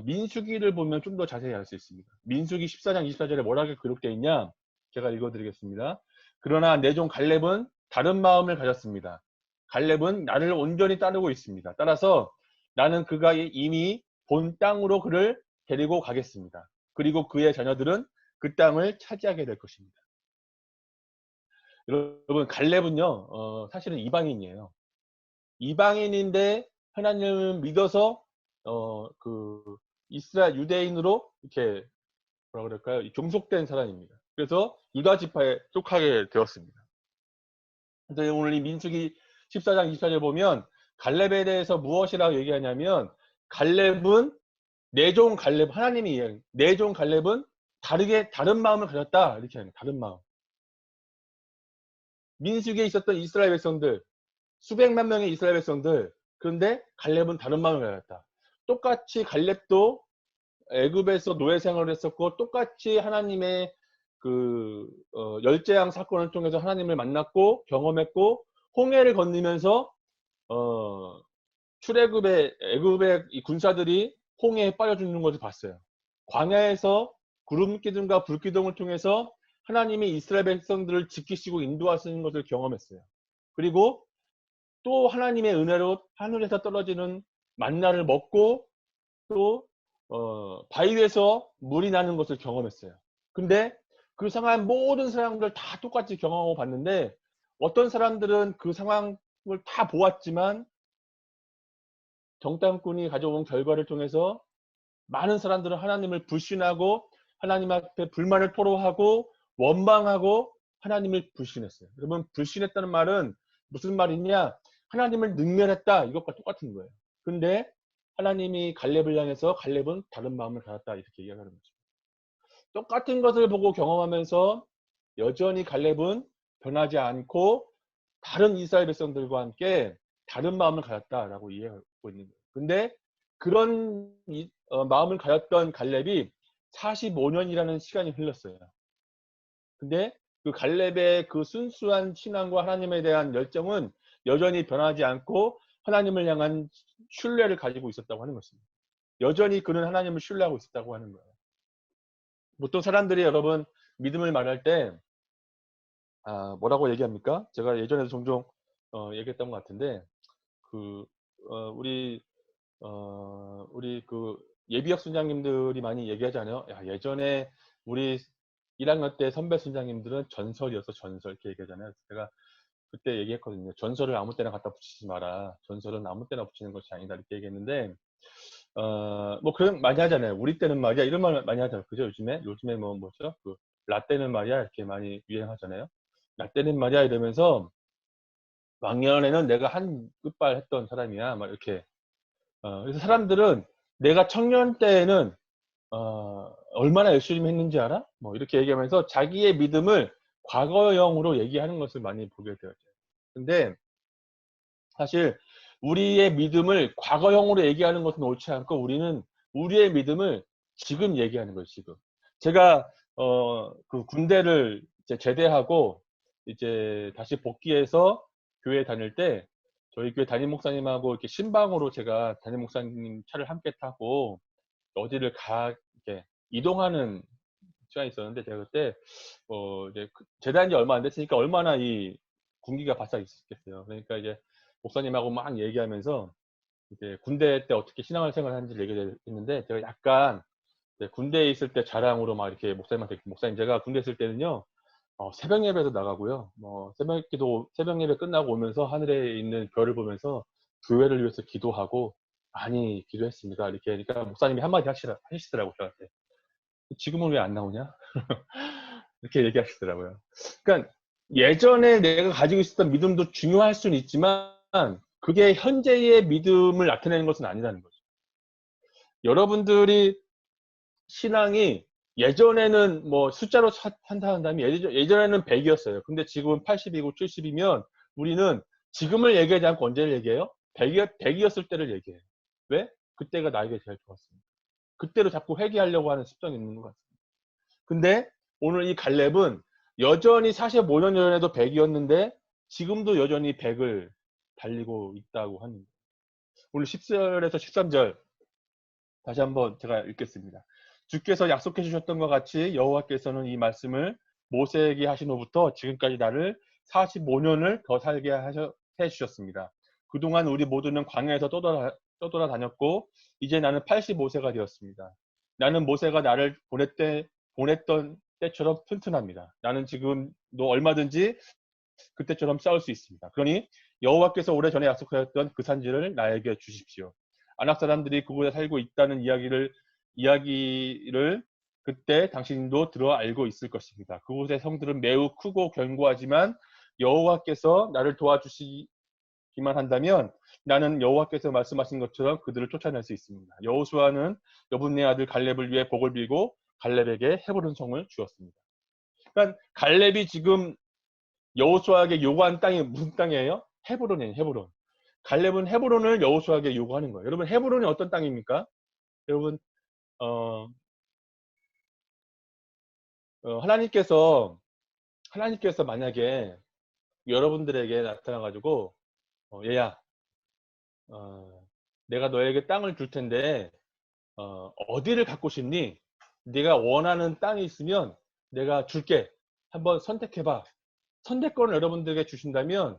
민수기를 보면 좀 더 자세히 알 수 있습니다. 민수기 14장 24절에 뭐라고 기록되어 있냐? 제가 읽어드리겠습니다. 그러나 내 종 갈렙은 다른 마음을 가졌습니다. 갈렙은 나를 온전히 따르고 있습니다. 따라서 나는 그가 이미 본 땅으로 그를 데리고 가겠습니다. 그리고 그의 자녀들은 그 땅을 차지하게 될 것입니다. 여러분, 갈렙은요, 사실은 이방인이에요. 이방인인데 하나님을 믿어서 이스라엘 유대인으로 이렇게 뭐라 그럴까요? 종속된 사람입니다. 그래서 유다 지파에 속하게 되었습니다. 그래서 오늘 이 민수기 14장 24절 보면 갈렙에 대해서 무엇이라고 얘기하냐면 갈렙은 내 종 갈렙, 하나님이 이야기, 내 종 갈렙은 다른 마음을 가졌다 이렇게 합니다. 다른 마음. 민수기에 있었던 이스라엘 백성들, 수백만 명의 이스라엘 백성들, 그런데 갈렙은 다른 마음을 가졌다. 똑같이 갈렙도 애굽에서 노예 생활을 했었고 똑같이 하나님의 열재앙 사건을 통해서 하나님을 만났고 경험했고 홍해를 건너면서 애굽의 이 군사들이 홍해에 빠져 죽는 것을 봤어요. 광야에서 구름 기둥과 불 기둥을 통해서 하나님이 이스라엘 백성들을 지키시고 인도하시는 것을 경험했어요. 그리고 또 하나님의 은혜로 하늘에서 떨어지는 만나를 먹고 또 바위 위에서 물이 나는 것을 경험했어요. 근데 그 상황 모든 사람들 다 똑같이 경험하고 봤는데 어떤 사람들은 그 상황을 다 보았지만 정탐꾼이 가져온 결과를 통해서 많은 사람들은 하나님을 불신하고 하나님 앞에 불만을 토로하고 원망하고 하나님을 불신했어요. 여러분, 불신했다는 말은 무슨 말이냐? 하나님을 능멸했다 이것과 똑같은 거예요. 근데 하나님이 갈렙을 향해서 갈렙은 다른 마음을 가졌다 이렇게 이야기하는 거죠. 똑같은 것을 보고 경험하면서 여전히 갈렙은 변하지 않고 다른 이스라엘 백성들과 함께 다른 마음을 가졌다라고 이해하고 있는 거예요. 근데 그런 마음을 가졌던 갈렙이 45년이라는 시간이 흘렀어요. 근데 그 갈렙의 그 순수한 신앙과 하나님에 대한 열정은 여전히 변하지 않고 하나님을 향한 신뢰를 가지고 있었다고 하는 것입니다. 여전히 그는 하나님을 신뢰하고 있었다고 하는 거예요. 보통 사람들이 여러분 믿음을 말할 때 뭐라고 얘기합니까? 제가 예전에도 종종 얘기했던 것 같은데 우리 그 예비역 순장님들이 많이 얘기하잖아요. 야, 예전에 우리 1학년 때 선배 순장님들은 전설이어서 전설 이렇게 얘기하잖아요. 제가 그때 얘기했거든요. 전설을 아무 때나 갖다 붙이지 마라. 전설은 아무 때나 붙이는 것이 아니다 이렇게 얘기했는데 뭐 그런 많이 하잖아요. 우리 때는 말이야 이런 말 많이 하잖아요. 그죠? 요즘에 뭐죠? 라떼는 말이야 이렇게 많이 유행하잖아요. 라떼는 말이야 이러면서 왕년에는 내가 한 끝발 했던 사람이야. 막 이렇게. 그래서 사람들은 내가 청년 때에는 얼마나 열심히 했는지 알아? 뭐 이렇게 얘기하면서 자기의 믿음을 과거형으로 얘기하는 것을 많이 보게 되었죠. 근데 사실 우리의 믿음을 과거형으로 얘기하는 것은 옳지 않고 우리는 우리의 믿음을 지금 얘기하는 거예요. 지금. 제가 그 군대를 이제 제대하고 이제 다시 복귀해서 교회 다닐 때 저희 교회 담임 목사님하고 이렇게 신방으로 제가 담임 목사님 차를 함께 타고 어디를 이렇게 이동하는 시간이 있었는데 제가 그때 이제 제대한 지 얼마 안 됐으니까 얼마나 이 군기가 바싹 있었겠어요. 그러니까 이제 목사님하고 막 얘기하면서 이제 군대 때 어떻게 신앙생활 하는지 얘기했는데 제가 약간 군대에 있을 때 자랑으로 막 이렇게 목사님한테 목사님 제가 군대 있을 때는요 새벽 예배도 나가고요 새벽 예배 끝나고 오면서 하늘에 있는 별을 보면서 교회를 위해서 기도하고 많이 기도했습니다. 이렇게 하니까 목사님이 한마디 하시더라고요 저한테. 지금은 왜 안 나오냐? 이렇게 얘기하시더라고요. 그러니까 예전에 내가 가지고 있었던 믿음도 중요할 수는 있지만 그게 현재의 믿음을 나타내는 것은 아니라는 거죠. 여러분들이 신앙이 예전에는 뭐 숫자로 한다면 예전에는 100이었어요. 근데 지금은 80이고 70이면 우리는 지금을 얘기하지 않고 언제를 얘기해요? 100이었을 때를 얘기해요. 왜? 그때가 나에게 제일 좋았습니다. 그때로 자꾸 회귀하려고 하는 습성이 있는 것 같습니다. 근데 오늘 이 갈렙은 여전히 45년 전에도 100이었는데 지금도 여전히 100을 달리고 있다고 하는 거예요. 오늘 10절에서 13절 다시 한번 제가 읽겠습니다. 주께서 약속해 주셨던 것 같이 여호와께서는 이 말씀을 모세에게 하신 후부터 지금까지 나를 45년을 더 살게 해 주셨습니다. 그동안 우리 모두는 광야에서 떠돌아 다녔고 이제 나는 85세가 되었습니다. 나는 모세가 나를 보냈던 때처럼 튼튼합니다. 나는 지금도 얼마든지 그때처럼 싸울 수 있습니다. 그러니 여호와께서 오래전에 약속하셨던 그 산지를 나에게 주십시오. 아낙 사람들이 그곳에 살고 있다는 이야기를 그때 당신도 들어 알고 있을 것입니다. 그곳의 성들은 매우 크고 견고하지만 여호와께서 나를 도와주시기만 한다면 나는 여호와께서 말씀하신 것처럼 그들을 쫓아낼 수 있습니다. 여호수아는 여분네 아들 갈렙을 위해 복을 빌고 갈렙에게 헤브론 성을 주었습니다. 그러니까 갈렙이 지금 여호수아에게 요구한 땅이 무슨 땅이에요? 헤브론이에요. 헤브론. 갈렙은 헤브론을 여호수아에게 요구하는 거예요. 여러분 헤브론이 어떤 땅입니까? 여러분 하나님께서 만약에 여러분들에게 나타나가지고 얘야 내가 너에게 땅을 줄 텐데 어디를 갖고 싶니? 네가 원하는 땅이 있으면 내가 줄게. 한번 선택해봐. 선택권을 여러분들에게 주신다면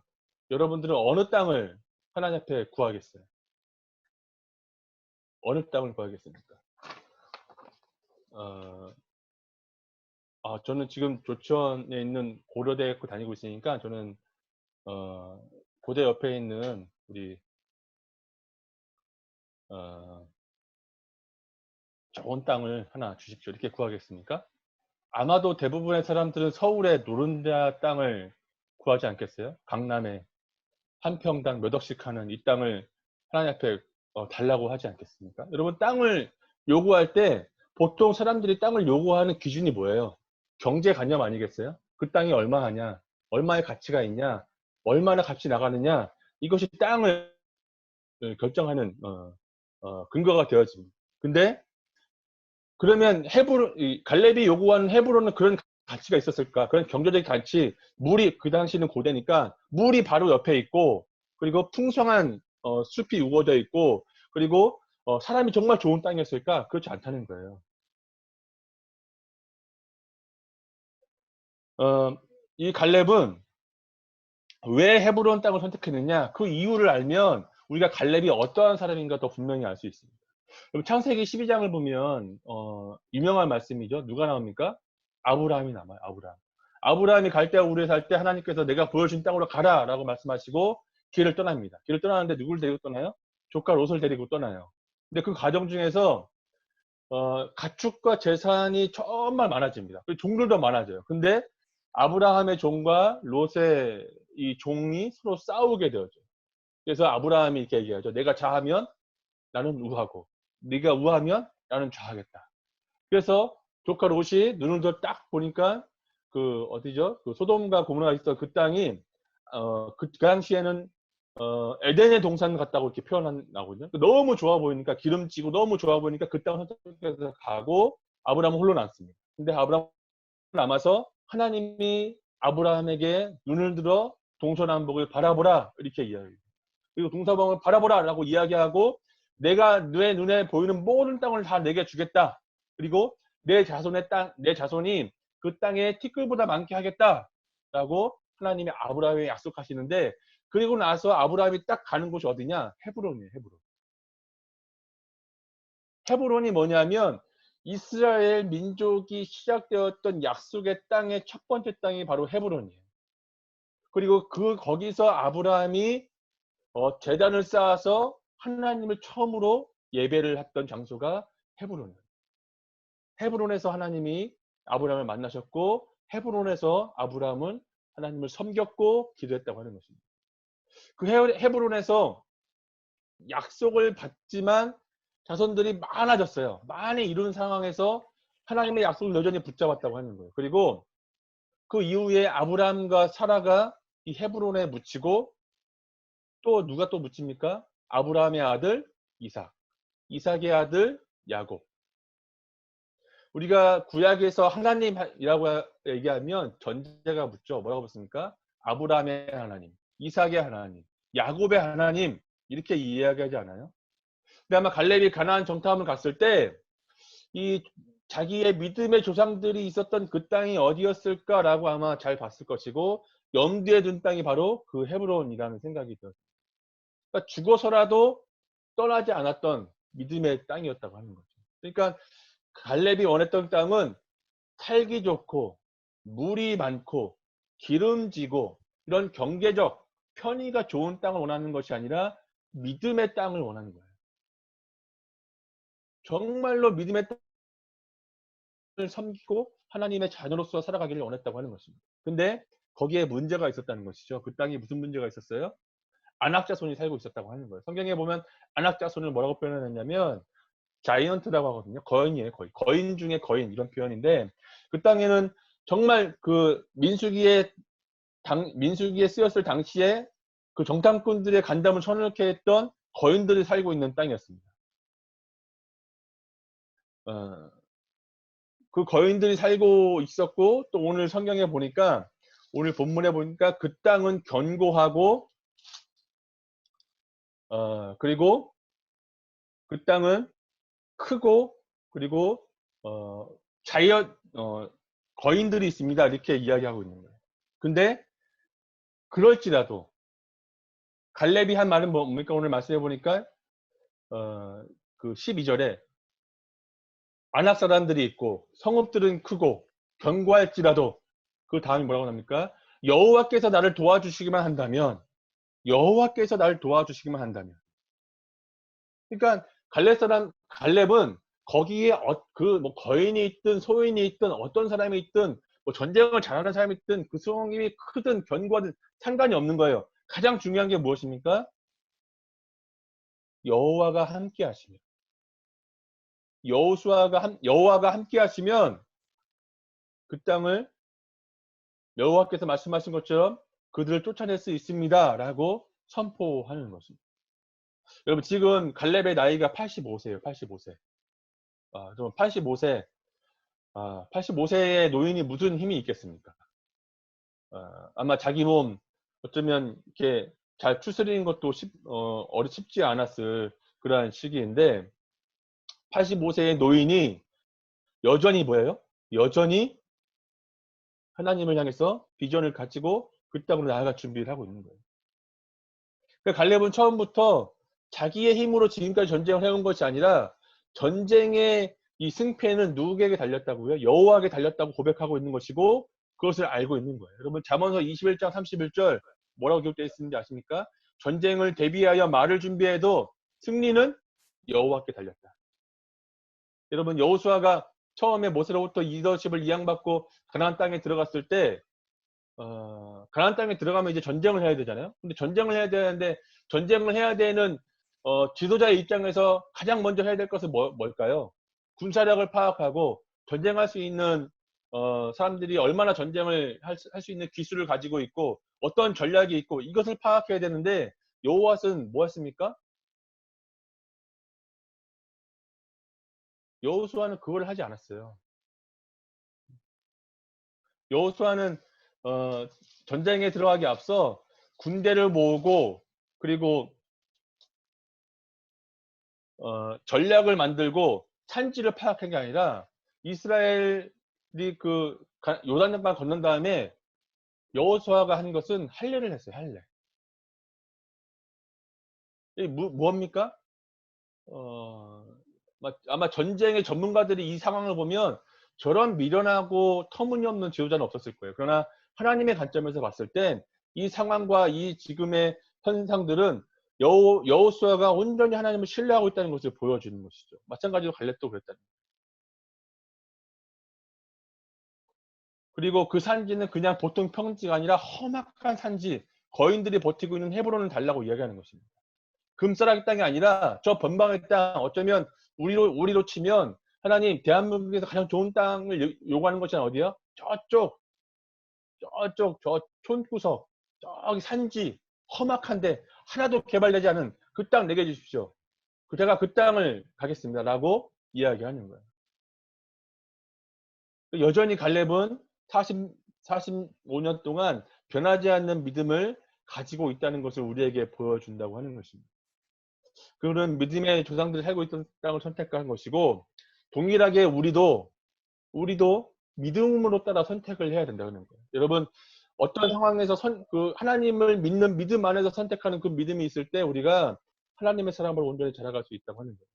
여러분들은 어느 땅을 하나님 앞에 구하겠어요? 어느 땅을 구하겠습니까? 저는 지금 조천에 있는 고려대에 다니고 있으니까 저는 고대 옆에 있는 우리 좋은 땅을 하나 주십시오. 이렇게 구하겠습니까? 아마도 대부분의 사람들은 서울의 노른자 땅을 구하지 않겠어요? 강남에 한 평당 몇 억씩 하는 이 땅을 하나님 앞에 달라고 하지 않겠습니까? 여러분 땅을 요구할 때 보통 사람들이 땅을 요구하는 기준이 뭐예요? 경제관념 아니겠어요? 그 땅이 얼마하냐? 얼마의 가치가 있냐? 얼마나 값이 나가느냐? 이것이 땅을 결정하는 근거가 되어집니다. 근데 그러면 갈렙이 요구하는 헤브론은 그런 가치가 있었을까? 그런 경제적인 가치, 물이 그 당시는 고대니까 물이 바로 옆에 있고 그리고 풍성한 숲이 우거져 있고 그리고 사람이 정말 좋은 땅이었을까? 그렇지 않다는 거예요. 이 갈렙은 왜 헤브론 땅을 선택했느냐? 그 이유를 알면 우리가 갈렙이 어떠한 사람인가 더 분명히 알 수 있습니다. 창세기 12장을 보면 유명한 말씀이죠. 누가 나옵니까? 아브라함이 나와요. 아브라함이 갈대아 우르에 살 때 하나님께서 내가 보여준 땅으로 가라 라고 말씀하시고 길을 떠납니다. 길을 떠나는데 누구를 데리고 떠나요? 조카 롯을 데리고 떠나요. 근데 그 과정 중에서 가축과 재산이 정말 많아집니다. 그리고 종들도 많아져요. 근데 아브라함의 종과 롯의 이 종이 서로 싸우게 되었죠. 그래서 아브라함이 이렇게 얘기하죠. 내가 좌하면 나는 우하고, 네가 우하면 나는 좌하겠다. 그래서 조카 롯이 눈을 들어 딱 보니까 그 어디죠? 그 소돔과 고모라가 있던 그 땅이 그 당시에는 에덴의 동산 같다고 이렇게 표현하거든요. 너무 좋아 보이니까 기름지고 너무 좋아 보이니까 그 땅을 선택해서 가고 아브라함은 홀로 남습니다. 근데 아브라함 남아서 하나님이 아브라함에게 눈을 들어 동서남북을 바라보라 이렇게 이야기해요. 그리고 동서남북을 바라보라라고 이야기하고 내가 내 눈에 보이는 모든 땅을 다 내게 주겠다. 그리고 내 자손이 그 땅에 티끌보다 많게 하겠다라고 하나님이 아브라함에게 약속하시는데 그리고 나서 아브라함이 딱 가는 곳이 어디냐? 헤브론이에요. 헤브론. 헤브론이 뭐냐면 이스라엘 민족이 시작되었던 약속의 땅의 첫 번째 땅이 바로 헤브론이에요. 그리고 거기서 아브라함이 제단을 쌓아서 하나님을 처음으로 예배를 했던 장소가 헤브론이에요. 헤브론에서 하나님이 아브라함을 만나셨고 헤브론에서 아브라함은 하나님을 섬겼고 기도했다고 하는 것입니다. 그 헤브론에서 약속을 받지만 자손들이 많아졌어요. 많이 이룬 상황에서 하나님의 약속을 여전히 붙잡았다고 하는 거예요. 그리고 그 이후에 아브라함과 사라가 이 헤브론에 묻히고 또 누가 또 묻힙니까? 아브라함의 아들 이삭, 이삭의 아들 야곱. 우리가 구약에서 하나님이라고 얘기하면 전제가 묻죠. 뭐라고 묻습니까? 아브라함의 하나님, 이삭의 하나님, 야곱의 하나님 이렇게 이야기하지 않아요? 근데 아마 갈렙이 가나안 정탐을 갔을 때 이 자기의 믿음의 조상들이 있었던 그 땅이 어디였을까라고 아마 잘 봤을 것이고 염두에 둔 땅이 바로 그 헤브론이라는 생각이 들었어요. 그러니까 죽어서라도 떠나지 않았던 믿음의 땅이었다고 하는 거죠. 그러니까 갈렙이 원했던 땅은 살기 좋고 물이 많고 기름지고 이런 경제적 편의가 좋은 땅을 원하는 것이 아니라 믿음의 땅을 원하는 거예요. 정말로 믿음의 땅을 섬기고 하나님의 자녀로서 살아가기를 원했다고 하는 것입니다. 근데 거기에 문제가 있었다는 것이죠. 그 땅에 무슨 문제가 있었어요? 안악자손이 살고 있었다고 하는 거예요. 성경에 보면 안악자손을 뭐라고 표현했냐면 자이언트라고 하거든요. 거인이에요. 거인 중에 거인 이런 표현인데 그 땅에는 정말 그 민수기에 쓰였을 당시에 그 정탐꾼들의 간담을 쳐넣게 했던 거인들이 살고 있는 땅이었습니다. 그 거인들이 살고 있었고 또 오늘 성경에 보니까 오늘 본문에 보니까 그 땅은 견고하고 그리고 그 땅은 크고 그리고 거인들이 있습니다. 이렇게 이야기하고 있는 거예요. 근데 그럴지라도 갈렙이 한 말은 뭡니까? 오늘 말씀해 보니까 그 12절에 안악 사람들이 있고 성읍들은 크고 견고할지라도 그 다음이 뭐라고 합니까? 여호와께서 나를 도와주시기만 한다면 여호와께서 나를 도와주시기만 한다면 그러니까 갈렙은 거기에 뭐 거인이 있든 소인이 있든 어떤 사람이 있든 뭐 전쟁을 잘하는 사람이 있든 그 성읍이 크든 견고하든 상관이 없는 거예요. 가장 중요한 게 무엇입니까? 여호와가 함께 하시면 여호와가 함께 하시면 그 땅을 여호와께서 말씀하신 것처럼 그들을 쫓아낼 수 있습니다. 라고 선포하는 것입니다. 여러분 지금 갈렙의 나이가 85세예요. 85세. 85세의 노인이 무슨 힘이 있겠습니까? 아마 자기 몸 어쩌면 이렇게 잘 추스리는 것도 쉽지 않았을 그러한 시기인데 85세의 노인이 여전히 뭐예요? 여전히 하나님을 향해서 비전을 가지고 그 땅으로 나아갈 준비를 하고 있는 거예요. 그러니까 갈렙은 처음부터 자기의 힘으로 지금까지 전쟁을 해온 것이 아니라 전쟁의 이 승패는 누구에게 달렸다고요? 여호와에게 달렸다고 고백하고 있는 것이고 그것을 알고 있는 거예요. 여러분 잠언서 21장 31절 뭐라고 기록되어 있는지 아십니까? 전쟁을 대비하여 말을 준비해도 승리는 여호와께 달렸다. 여러분 여호수아가 처음에 모세로부터 리더십을 이양받고 가나안 땅에 들어갔을 때 가나안 땅에 들어가면 이제 전쟁을 해야 되잖아요. 근데 전쟁을 해야 되는데 전쟁을 해야 되는 지도자의 입장에서 가장 먼저 해야 될 것은 뭘까요? 군사력을 파악하고 전쟁할 수 있는 사람들이 얼마나 전쟁을 할 수 있는 기술을 가지고 있고 어떤 전략이 있고 이것을 파악해야 되는데 여호와는 뭐 했습니까? 여호수아는 그걸 하지 않았어요. 여호수아는 전쟁에 들어가기 앞서 군대를 모으고 그리고 전략을 만들고 산지를 파악한 게 아니라 이스라엘이 그 요단강 건넌 다음에 여호수아가 한 것은 할례를 했어요. 할례. 이 무엇입니까? 아마 전쟁의 전문가들이 이 상황을 보면 저런 미련하고 터무니없는 지도자는 없었을 거예요. 그러나 하나님의 관점에서 봤을 땐 이 상황과 이 지금의 현상들은 여호수아가 온전히 하나님을 신뢰하고 있다는 것을 보여주는 것이죠. 마찬가지로 갈렙도 그랬다는 거예요. 그리고 그 산지는 그냥 보통 평지가 아니라 험악한 산지, 거인들이 버티고 있는 헤브론을 달라고 이야기하는 것입니다. 금싸라기 땅이 아니라 저 번방의 땅, 어쩌면 우리로 치면 하나님 대한민국에서 가장 좋은 땅을 요구하는 것이 어디야? 저쪽 저 촌구석, 저기 산지, 험악한데 하나도 개발되지 않은 그 땅 내게 주십시오. 제가 그 땅을 가겠습니다. 라고 이야기하는 거예요. 여전히 갈렙은 45년 동안 변하지 않는 믿음을 가지고 있다는 것을 우리에게 보여준다고 하는 것입니다. 그런 믿음의 조상들이 살고 있던 땅을 선택한 것이고 동일하게 우리도 믿음으로 따라 선택을 해야 된다는 거예요. 여러분 어떤 상황에서 하나님을 믿는 믿음 안에서 선택하는 그 믿음이 있을 때 우리가 하나님의 사랑을 온전히 자라갈 수 있다고 하는 거예요.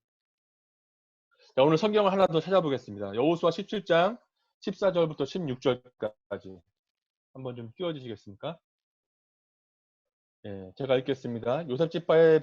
자, 오늘 성경을 하나 더 찾아보겠습니다. 여호수아 17장 14절부터 16절까지 한번 좀 띄워주시겠습니까? 예, 제가 읽겠습니다. 요셉 지파의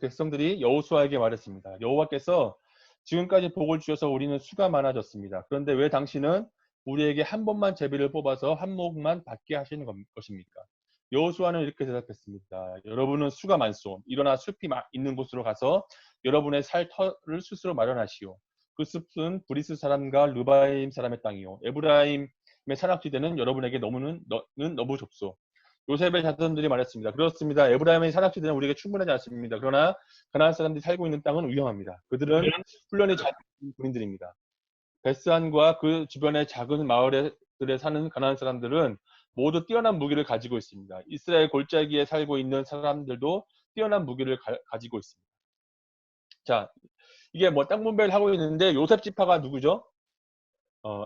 백성들이 여호수아에게 말했습니다. 여호와께서 지금까지 복을 주셔서 우리는 수가 많아졌습니다. 그런데 왜 당신은 우리에게 한 번만 제비를 뽑아서 한 몫만 받게 하시는 것입니까? 여호수아는 이렇게 대답했습니다. 여러분은 수가 많소. 일어나 숲이 있는 곳으로 가서 여러분의 살 터를 스스로 마련하시오. 그 숲은 브리스 사람과 르바임 사람의 땅이요. 에브라임의 산악지대는 여러분에게 너무 좁소. 요셉의 자손들이 말했습니다. 그렇습니다. 에브라임의 산악지대는 우리에게 충분하지 않습니다. 그러나 가나안 사람들이 살고 있는 땅은 위험합니다. 그들은 훈련이 잘 된 군인들입니다. 베스안과 그 주변의 작은 마을들에 사는 가나안 사람들은 모두 뛰어난 무기를 가지고 있습니다. 이스라엘 골짜기에 살고 있는 사람들도 뛰어난 무기를 가지고 있습니다. 자, 이게 뭐 땅 분배를 하고 있는데 요셉 지파가 누구죠?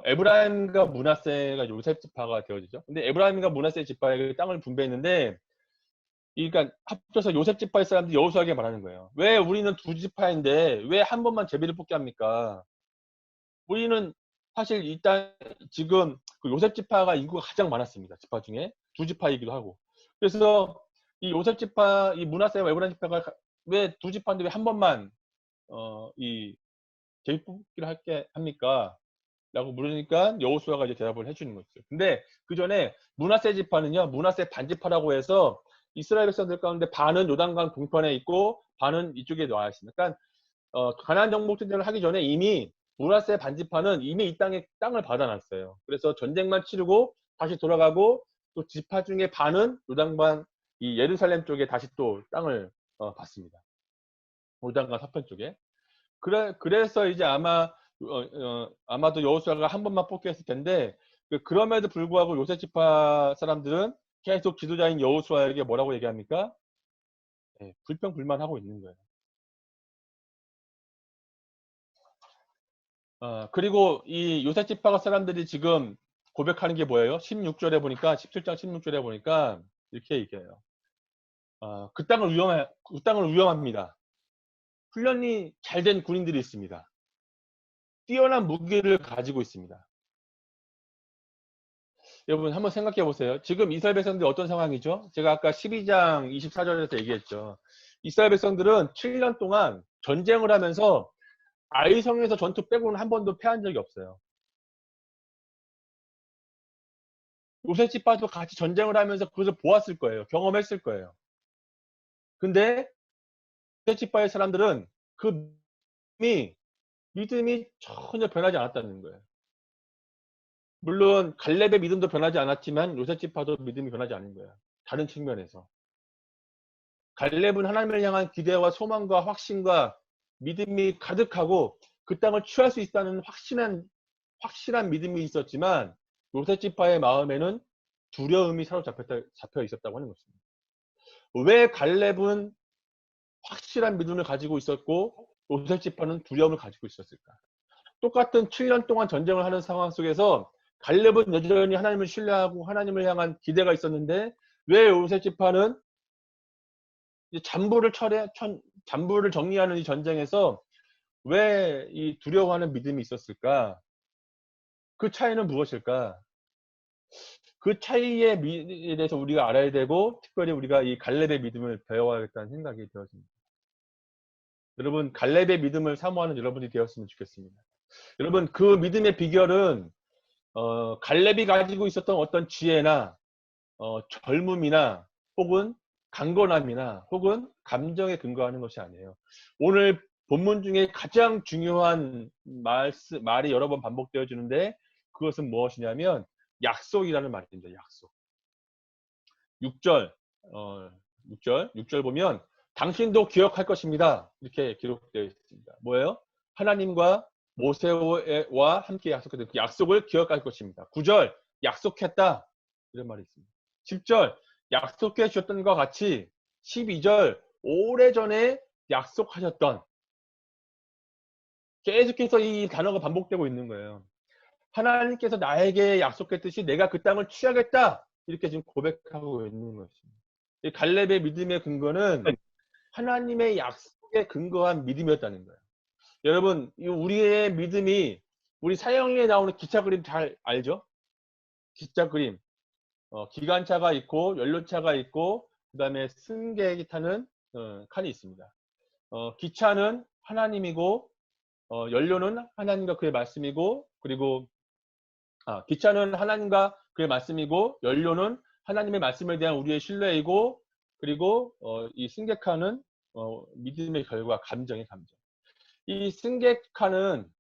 에브라임과 므낫세가 요셉 지파가 되어지죠. 근데 에브라임과 므낫세 지파의 땅을 분배했는데, 그러니까 합쳐서 요셉 지파의 사람들이 여호수아에게 말하는 거예요. 왜 우리는 두 지파인데 왜 한 번만 제비를 뽑게 합니까? 우리는 사실 일단 지금 그 요셉 지파가 인구가 가장 많았습니다. 지파 중에 두 지파이기도 하고. 그래서 이 요셉 지파, 이 므낫세와 에브라임 지파가 왜 두 지파인데 왜 한 번만 이 제비 뽑기를 할게 합니까? 라고 물으니까 여호수아가 이제 대답을 해주는 거죠. 근데 그 전에 므낫세 지파는요, 므낫세 반지파라고 해서 이스라엘 백성들 가운데 반은 요단강 동편에 있고 반은 이쪽에 나와 있습니다. 그러니까 가나안 정복 전쟁을 하기 전에 이미 므낫세 반지파는 이미 이 땅을 받아놨어요. 그래서 전쟁만 치르고 다시 돌아가고 또 지파 중에 반은 요단강 이 예루살렘 쪽에 다시 또 땅을 받습니다. 요단강 서편 쪽에. 그래서 이제 아마도 여호수아가 한 번만 뽑게 했을 텐데 그럼에도 불구하고 요셉 지파 사람들은 계속 지도자인 여호수아에게 뭐라고 얘기합니까? 네, 불평불만하고 있는 거예요. 그리고 이 요셉 지파 사람들이 지금 고백하는 게 뭐예요? 16절에 보니까 17장 16절에 보니까 이렇게 얘기해요. 그 땅을 위험합니다. 훈련이 잘 된 군인들이 있습니다. 뛰어난 무기를 가지고 있습니다. 여러분 한번 생각해 보세요. 지금 이스라엘 백성들이 어떤 상황이죠? 제가 아까 12장 24절에서 얘기했죠. 이스라엘 백성들은 7년 동안 전쟁을 하면서 아이성에서 전투 빼고는 한 번도 패한 적이 없어요. 요셉지파도 같이 전쟁을 하면서 그것을 보았을 거예요. 경험했을 거예요. 근데 요셉지파의 사람들은 그 믿음이 전혀 변하지 않았다는 거예요. 물론 갈렙의 믿음도 변하지 않았지만 요셉지파도 믿음이 변하지 않은 거예요. 다른 측면에서. 갈렙은 하나님을 향한 기대와 소망과 확신과 믿음이 가득하고 그 땅을 취할 수 있다는 확실한 믿음이 있었지만 요셉지파의 마음에는 두려움이 잡혀 있었다고 하는 것입니다. 왜 갈렙은 확실한 믿음을 가지고 있었고 요셉지파는 두려움을 가지고 있었을까? 똑같은 7년 동안 전쟁을 하는 상황 속에서 갈렙은 여전히 하나님을 신뢰하고 하나님을 향한 기대가 있었는데 왜 요셉지파는 잠부를 정리하는 이 전쟁에서 왜 이 두려워하는 믿음이 있었을까? 그 차이는 무엇일까? 그 차이에 대해서 우리가 알아야 되고 특별히 우리가 이 갈렙의 믿음을 배워야겠다는 생각이 되었습니다. 여러분 갈렙의 믿음을 사모하는 여러분이 되었으면 좋겠습니다. 여러분 그 믿음의 비결은 갈렙이 가지고 있었던 어떤 지혜나 젊음이나 혹은 강건함이나 혹은 감정에 근거하는 것이 아니에요. 오늘 본문 중에 가장 중요한 말이 여러 번 반복되어지는데 그것은 무엇이냐면 약속이라는 말입니다. 약속. 6절 6절 보면 당신도 기억할 것입니다. 이렇게 기록되어 있습니다. 뭐예요? 하나님과 모세와 함께 약속했던 그 약속을 기억할 것입니다. 9절 약속했다. 이런 말이 있습니다. 10절 약속해 주셨던 것 같이 12절 오래전에 약속하셨던 계속해서 이 단어가 반복되고 있는 거예요. 하나님께서 나에게 약속했듯이 내가 그 땅을 취하겠다. 이렇게 지금 고백하고 있는 것입니다. 이 갈렙의 믿음의 근거는 하나님의 약속에 근거한 믿음이었다는 거예요. 여러분, 우리의 믿음이 우리 사형리에 나오는 기차 그림 잘 알죠? 기차 그림. 기관차가 있고 연료차가 있고 그다음에 승객이 타는 칸이 있습니다. 기차는 하나님이고 연료는 하나님과 그의 말씀이고 그리고 기차는 하나님과 그의 말씀이고 연료는 하나님의 말씀에 대한 우리의 신뢰이고 그리고 이 승객칸은 믿음의 결과 감정의 감정. 이 승객칸은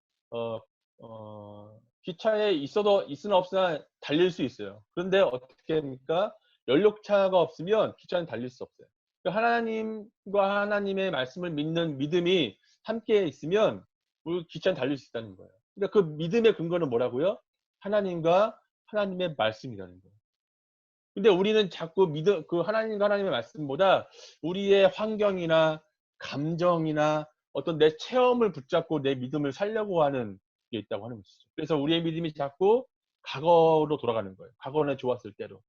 기차에 있으나 없으나 달릴 수 있어요. 그런데 어떻게 합니까? 연료차가 없으면 기차는 달릴 수 없어요. 하나님과 하나님의 말씀을 믿는 믿음이 함께 있으면 우리 기차는 달릴 수 있다는 거예요. 그러니까 그 믿음의 근거는 뭐라고요? 하나님과 하나님의 말씀이라는 거예요. 근데 우리는 자꾸 그 하나님과 하나님의 말씀보다 우리의 환경이나 감정이나 어떤 내 체험을 붙잡고 내 믿음을 살려고 하는 게 있다고 하는 것이죠. 그래서 우리의 믿음이 자꾸 과거로 돌아가는 거예요. 과거에 좋았을 때로.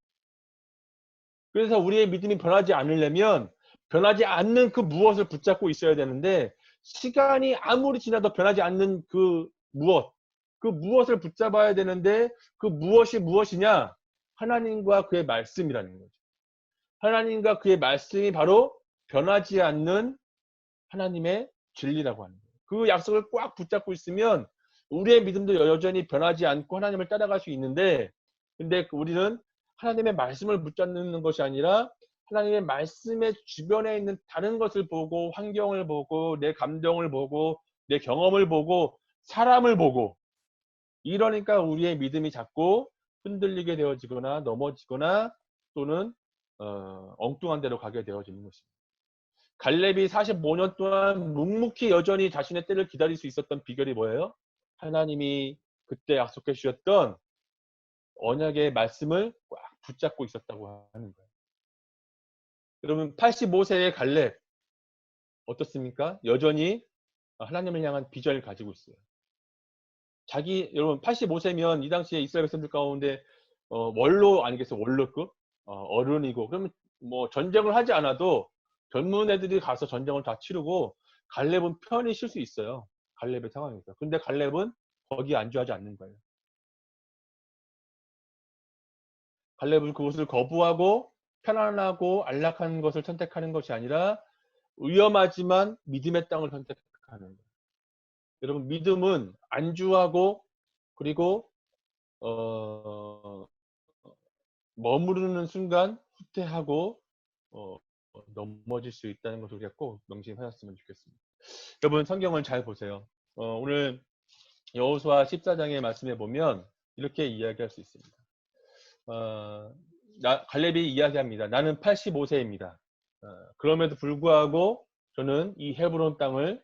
그래서 우리의 믿음이 변하지 않으려면 변하지 않는 그 무엇을 붙잡고 있어야 되는데 시간이 아무리 지나도 변하지 않는 그 무엇을 붙잡아야 되는데 그 무엇이 무엇이냐? 하나님과 그의 말씀이라는 거죠. 하나님과 그의 말씀이 바로 변하지 않는 하나님의 진리라고 하는 거예요. 그 약속을 꽉 붙잡고 있으면 우리의 믿음도 여전히 변하지 않고 하나님을 따라갈 수 있는데 근데 우리는 하나님의 말씀을 붙잡는 것이 아니라 하나님의 말씀의 주변에 있는 다른 것을 보고 환경을 보고 내 감정을 보고 내 경험을 보고 사람을 보고 이러니까 우리의 믿음이 자꾸 흔들리게 되어지거나 넘어지거나 또는 엉뚱한 데로 가게 되어지는 것입니다. 갈렙이 45년 동안 묵묵히 여전히 자신의 때를 기다릴 수 있었던 비결이 뭐예요? 하나님이 그때 약속해 주셨던 언약의 말씀을 꽉 붙잡고 있었다고 하는 거예요. 여러분 85세의 갈렙 어떻습니까? 여전히 하나님을 향한 비전을 가지고 있어요. 여러분 85세면 이 당시에 이스라엘 백성들 가운데 원로 아니겠어요? 원로급 어른이고 그러면 뭐 전쟁을 하지 않아도 젊은 애들이 가서 전쟁을 다 치르고 갈렙은 편히 쉴 수 있어요. 갈렙의 상황에서. 근데 갈렙은 거기에 안주하지 않는 거예요. 갈렙은 그것을 거부하고 편안하고 안락한 것을 선택하는 것이 아니라 위험하지만 믿음의 땅을 선택하는 거예요. 여러분 믿음은 안주하고 그리고 머무르는 순간 후퇴하고 넘어질 수 있다는 것을 우리가 꼭 명심하셨으면 좋겠습니다. 여러분 성경을 잘 보세요. 오늘 여호수아 14장의 말씀에 보면 이렇게 이야기할 수 있습니다. 갈렙이 이야기합니다. 나는 85세입니다. 그럼에도 불구하고 저는 이 헤브론 땅을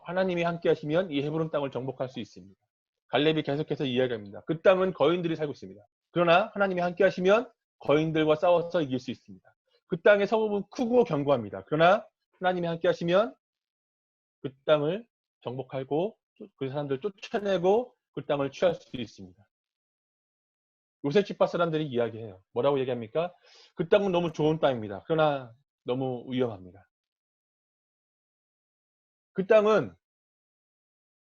하나님이 함께 하시면 이 헤브론 땅을 정복할 수 있습니다. 갈렙이 계속해서 이야기합니다. 그 땅은 거인들이 살고 있습니다. 그러나 하나님이 함께 하시면 거인들과 싸워서 이길 수 있습니다. 그 땅의 성읍은 크고 견고합니다. 그러나 하나님이 함께 하시면 그 땅을 정복하고 그 사람들을 쫓아내고 그 땅을 취할 수 있습니다. 요셉 지파 사람들이 이야기해요. 뭐라고 얘기합니까? 그 땅은 너무 좋은 땅입니다. 그러나 너무 위험합니다. 그 땅은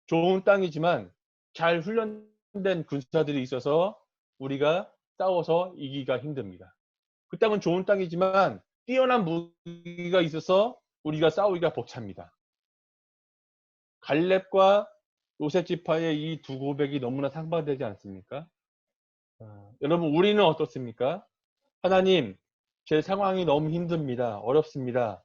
좋은 땅이지만 잘 훈련된 군사들이 있어서 우리가 싸워서 이기기가 힘듭니다. 그 땅은 좋은 땅이지만 뛰어난 무기가 있어서 우리가 싸우기가 벅찹니다. 갈렙과 요셉 지파의 이 두 고백이 너무나 상반되지 않습니까? 여러분 우리는 어떻습니까? 하나님, 제 상황이 너무 힘듭니다. 어렵습니다.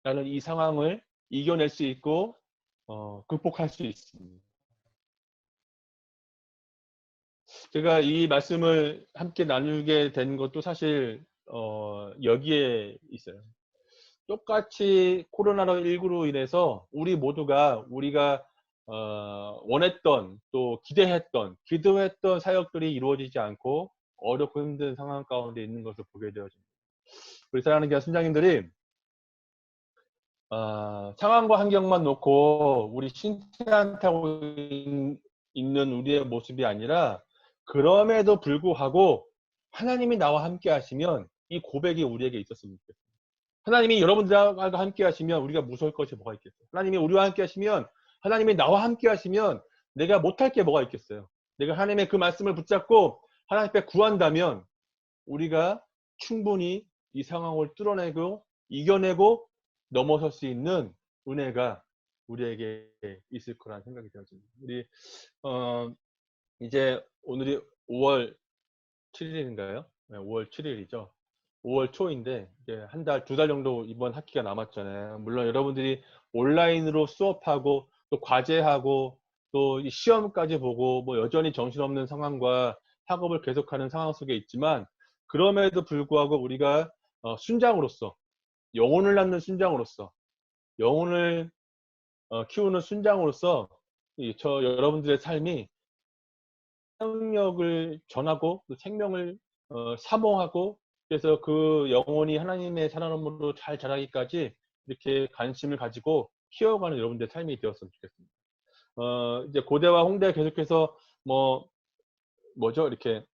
나는 이 상황을 이겨낼 수 있고 극복할 수 있습니다. 제가 이 말씀을 함께 나누게 된 것도 사실 여기에 있어요. 똑같이 코로나19로 인해서 우리 모두가 우리가 원했던 또 기대했던 기도했던 사역들이 이루어지지 않고 어렵고 힘든 상황 가운데 있는 것을 보게 되어집니다. 우리 사랑하는 교회 순장님들이 상황과 환경만 놓고 우리 신뢰한다고 있는 우리의 모습이 아니라 그럼에도 불구하고 하나님이 나와 함께 하시면 이 고백이 우리에게 있었으면 좋겠습니다. 하나님이 여러분들과 함께 하시면 우리가 무서울 것이 뭐가 있겠어요? 하나님이 우리와 함께 하시면 하나님이 나와 함께 하시면 내가 못할 게 뭐가 있겠어요? 내가 하나님의 그 말씀을 붙잡고 하나님 앞에 구한다면 우리가 충분히 이 상황을 뚫어내고 이겨내고 넘어설 수 있는 은혜가 우리에게 있을 거라는 생각이 되어집니다. 우리 이제 오늘이 5월 7일인가요? 네, 5월 7일이죠. 5월 초인데 이제 한 달, 두 달 정도 이번 학기가 남았잖아요. 물론 여러분들이 온라인으로 수업하고 또 과제하고 또 시험까지 보고 뭐 여전히 정신없는 상황과 학업을 계속하는 상황 속에 있지만 그럼에도 불구하고 우리가 순장으로서 영혼을 낳는 순장으로서 영혼을 키우는 순장으로서 여러분들의 삶이 생명력을 전하고 또 생명을 사모하고 그래서 그 영혼이 하나님의 살아남으로 잘 자라기까지 이렇게 관심을 가지고 키워가는 여러분들의 삶이 되었으면 좋겠습니다. 이제 고대와 홍대 계속해서 뭐죠? 이렇게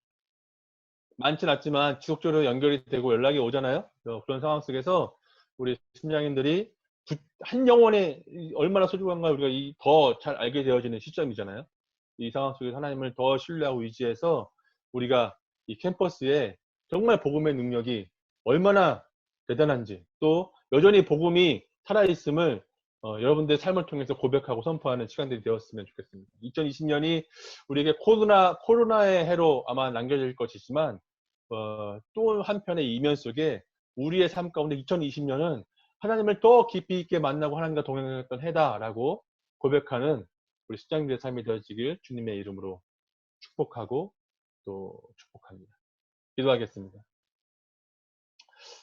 많진 않지만 지속적으로 연결이 되고 연락이 오잖아요. 그런 상황 속에서 우리 심장인들이 한 영혼이 얼마나 소중한가 우리가 더 잘 알게 되어지는 시점이잖아요. 이 상황 속에서 하나님을 더 신뢰하고 의지해서 우리가 이 캠퍼스에 정말 복음의 능력이 얼마나 대단한지 또 여전히 복음이 살아있음을 여러분들의 삶을 통해서 고백하고 선포하는 시간들이 되었으면 좋겠습니다. 2020년이 우리에게 코로나의 해로 아마 남겨질 것이지만 또 한편의 이면 속에 우리의 삶 가운데 2020년은 하나님을 더 깊이 있게 만나고 하나님과 동행했던 해다라고 고백하는 우리 시장님들의 삶이 되어지길 주님의 이름으로 축복하고 또 축복합니다. 기도하겠습니다.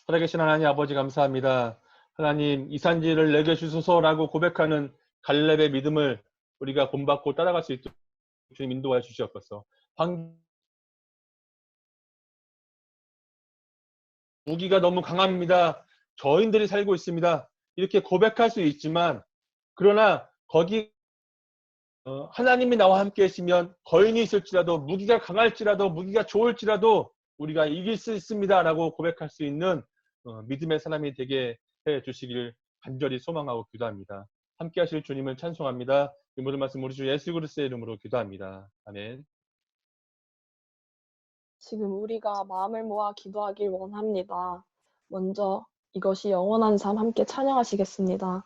살아계신 하나님 아버지 감사합니다. 하나님 이 산지를 내게 주소서라고 고백하는 갈렙의 믿음을 우리가 본받고 따라갈 수 있도록 주님 인도하여 주시옵소서. 무기가 너무 강합니다. 저인들이 살고 있습니다. 이렇게 고백할 수 있지만 그러나 거기 하나님이 나와 함께 하시면 거인이 있을지라도 무기가 강할지라도 무기가 좋을지라도 우리가 이길 수 있습니다 라고 고백할 수 있는 믿음의 사람이 되게 해주시기를 간절히 소망하고 기도합니다. 함께 하실 주님을 찬송합니다. 이 모든 말씀 우리 주 예수 그리스도의 이름으로 기도합니다. 아멘. 지금 우리가 마음을 모아 기도하길 원합니다. 먼저 이것이 영원한 삶 함께 찬양하시겠습니다.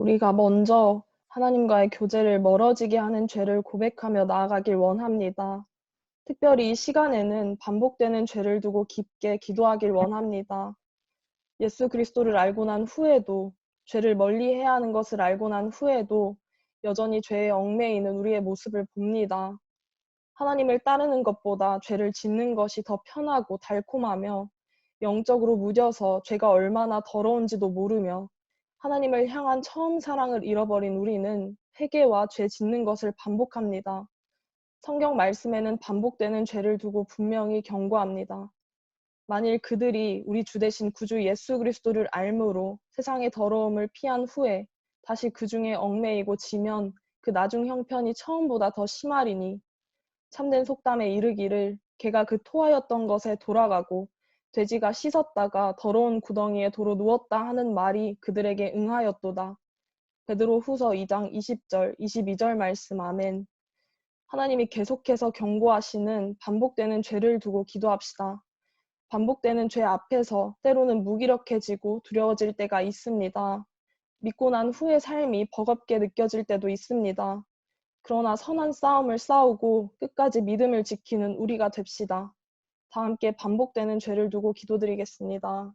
우리가 먼저 하나님과의 교제를 멀어지게 하는 죄를 고백하며 나아가길 원합니다. 특별히 이 시간에는 반복되는 죄를 두고 깊게 기도하길 원합니다. 예수 그리스도를 알고 난 후에도, 죄를 멀리해야 하는 것을 알고 난 후에도 여전히 죄에 얽매이는 우리의 모습을 봅니다. 하나님을 따르는 것보다 죄를 짓는 것이 더 편하고 달콤하며 영적으로 무뎌서 죄가 얼마나 더러운지도 모르며 하나님을 향한 처음 사랑을 잃어버린 우리는 회개와 죄 짓는 것을 반복합니다. 성경 말씀에는 반복되는 죄를 두고 분명히 경고합니다. 만일 그들이 우리 주 되신 구주 예수 그리스도를 알므로 세상의 더러움을 피한 후에 다시 그 중에 얽매이고 지면 그 나중 형편이 처음보다 더 심하리니 참된 속담에 이르기를 개가 그 토하였던 것에 돌아가고 돼지가 씻었다가 더러운 구덩이에 도로 누웠다 하는 말이 그들에게 응하였도다. 베드로 후서 2장 20절, 22절 말씀 아멘. 하나님이 계속해서 경고하시는 반복되는 죄를 두고 기도합시다. 반복되는 죄 앞에서 때로는 무기력해지고 두려워질 때가 있습니다. 믿고 난 후의 삶이 버겁게 느껴질 때도 있습니다. 그러나 선한 싸움을 싸우고 끝까지 믿음을 지키는 우리가 됩시다. 다 함께 반복되는 죄를 두고 기도드리겠습니다.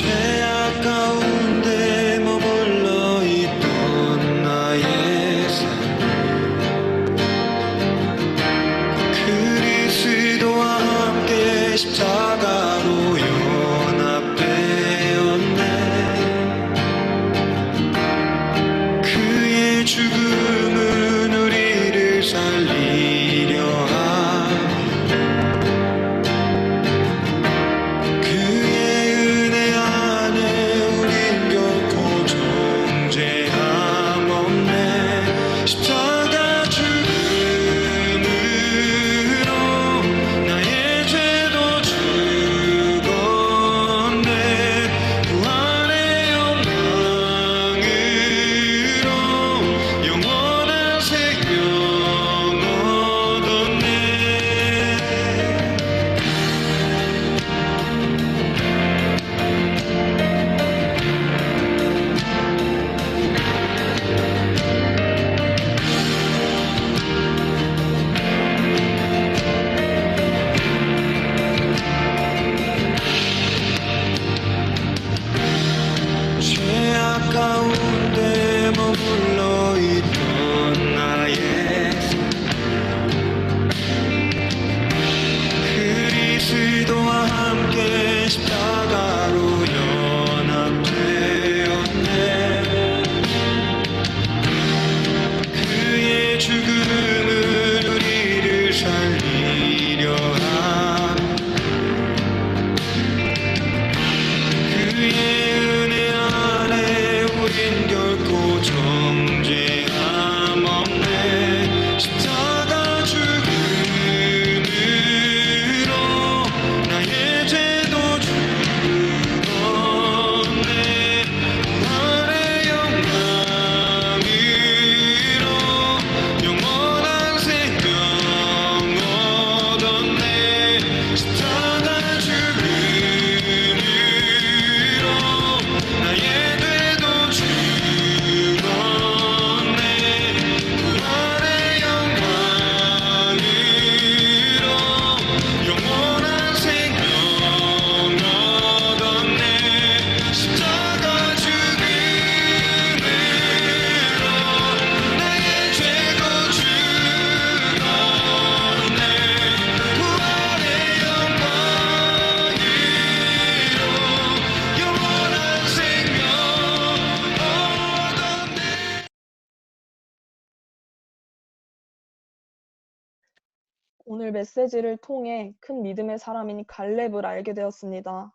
죄악 가운데 머물러 있던 나의 삶 그리스도와 함께 십자가로 연합되었네 그의 죽음은 우리를 살리려 함 그의 은혜 안에 우린 결코 정죄함 없네 십자가 죽음으로 나의 죄도 죽었네 부활의 영광으로 영원한 생명 얻었네 죄악 가운데 머물러 있던 나의 그리스도와 함께 십자가로 연합되었네 그의 죽음은 우리를 살리려 함 그의 은혜 안에 우린 결코 정죄함 없네 십자가 죽음으로 나의 죄도 죽었네 부활의 영광으로 영원한 생명 얻었네 십자가 죽음으로 나의 죄도 죽었네 부활의 영광으로 영원한 생명 얻었네 십자가 죽음으로 나의 죄도 죽었네 부활의 영광으로 영원한 생명 얻었네 오늘 메시지를 통해 큰 믿음의 사람인 갈렙을 알게 되었습니다.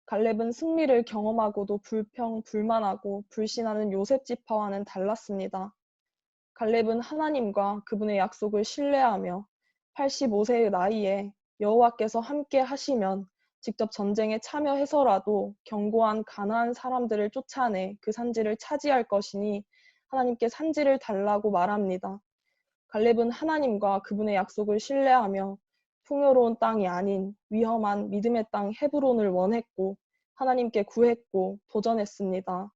갈렙은 승리를 경험하고도 불평, 불만하고 불신하는 요셉 지파와는 달랐습니다. 갈렙은 하나님과 그분의 약속을 신뢰하며 85세의 나이에 여호와께서 함께 하시면 직접 전쟁에 참여해서라도 견고한 가나안 사람들을 쫓아내 그 산지를 차지할 것이니 하나님께 산지를 달라고 말합니다. 갈렙은 하나님과 그분의 약속을 신뢰하며 풍요로운 땅이 아닌 위험한 믿음의 땅 헤브론을 원했고 하나님께 구했고 도전했습니다.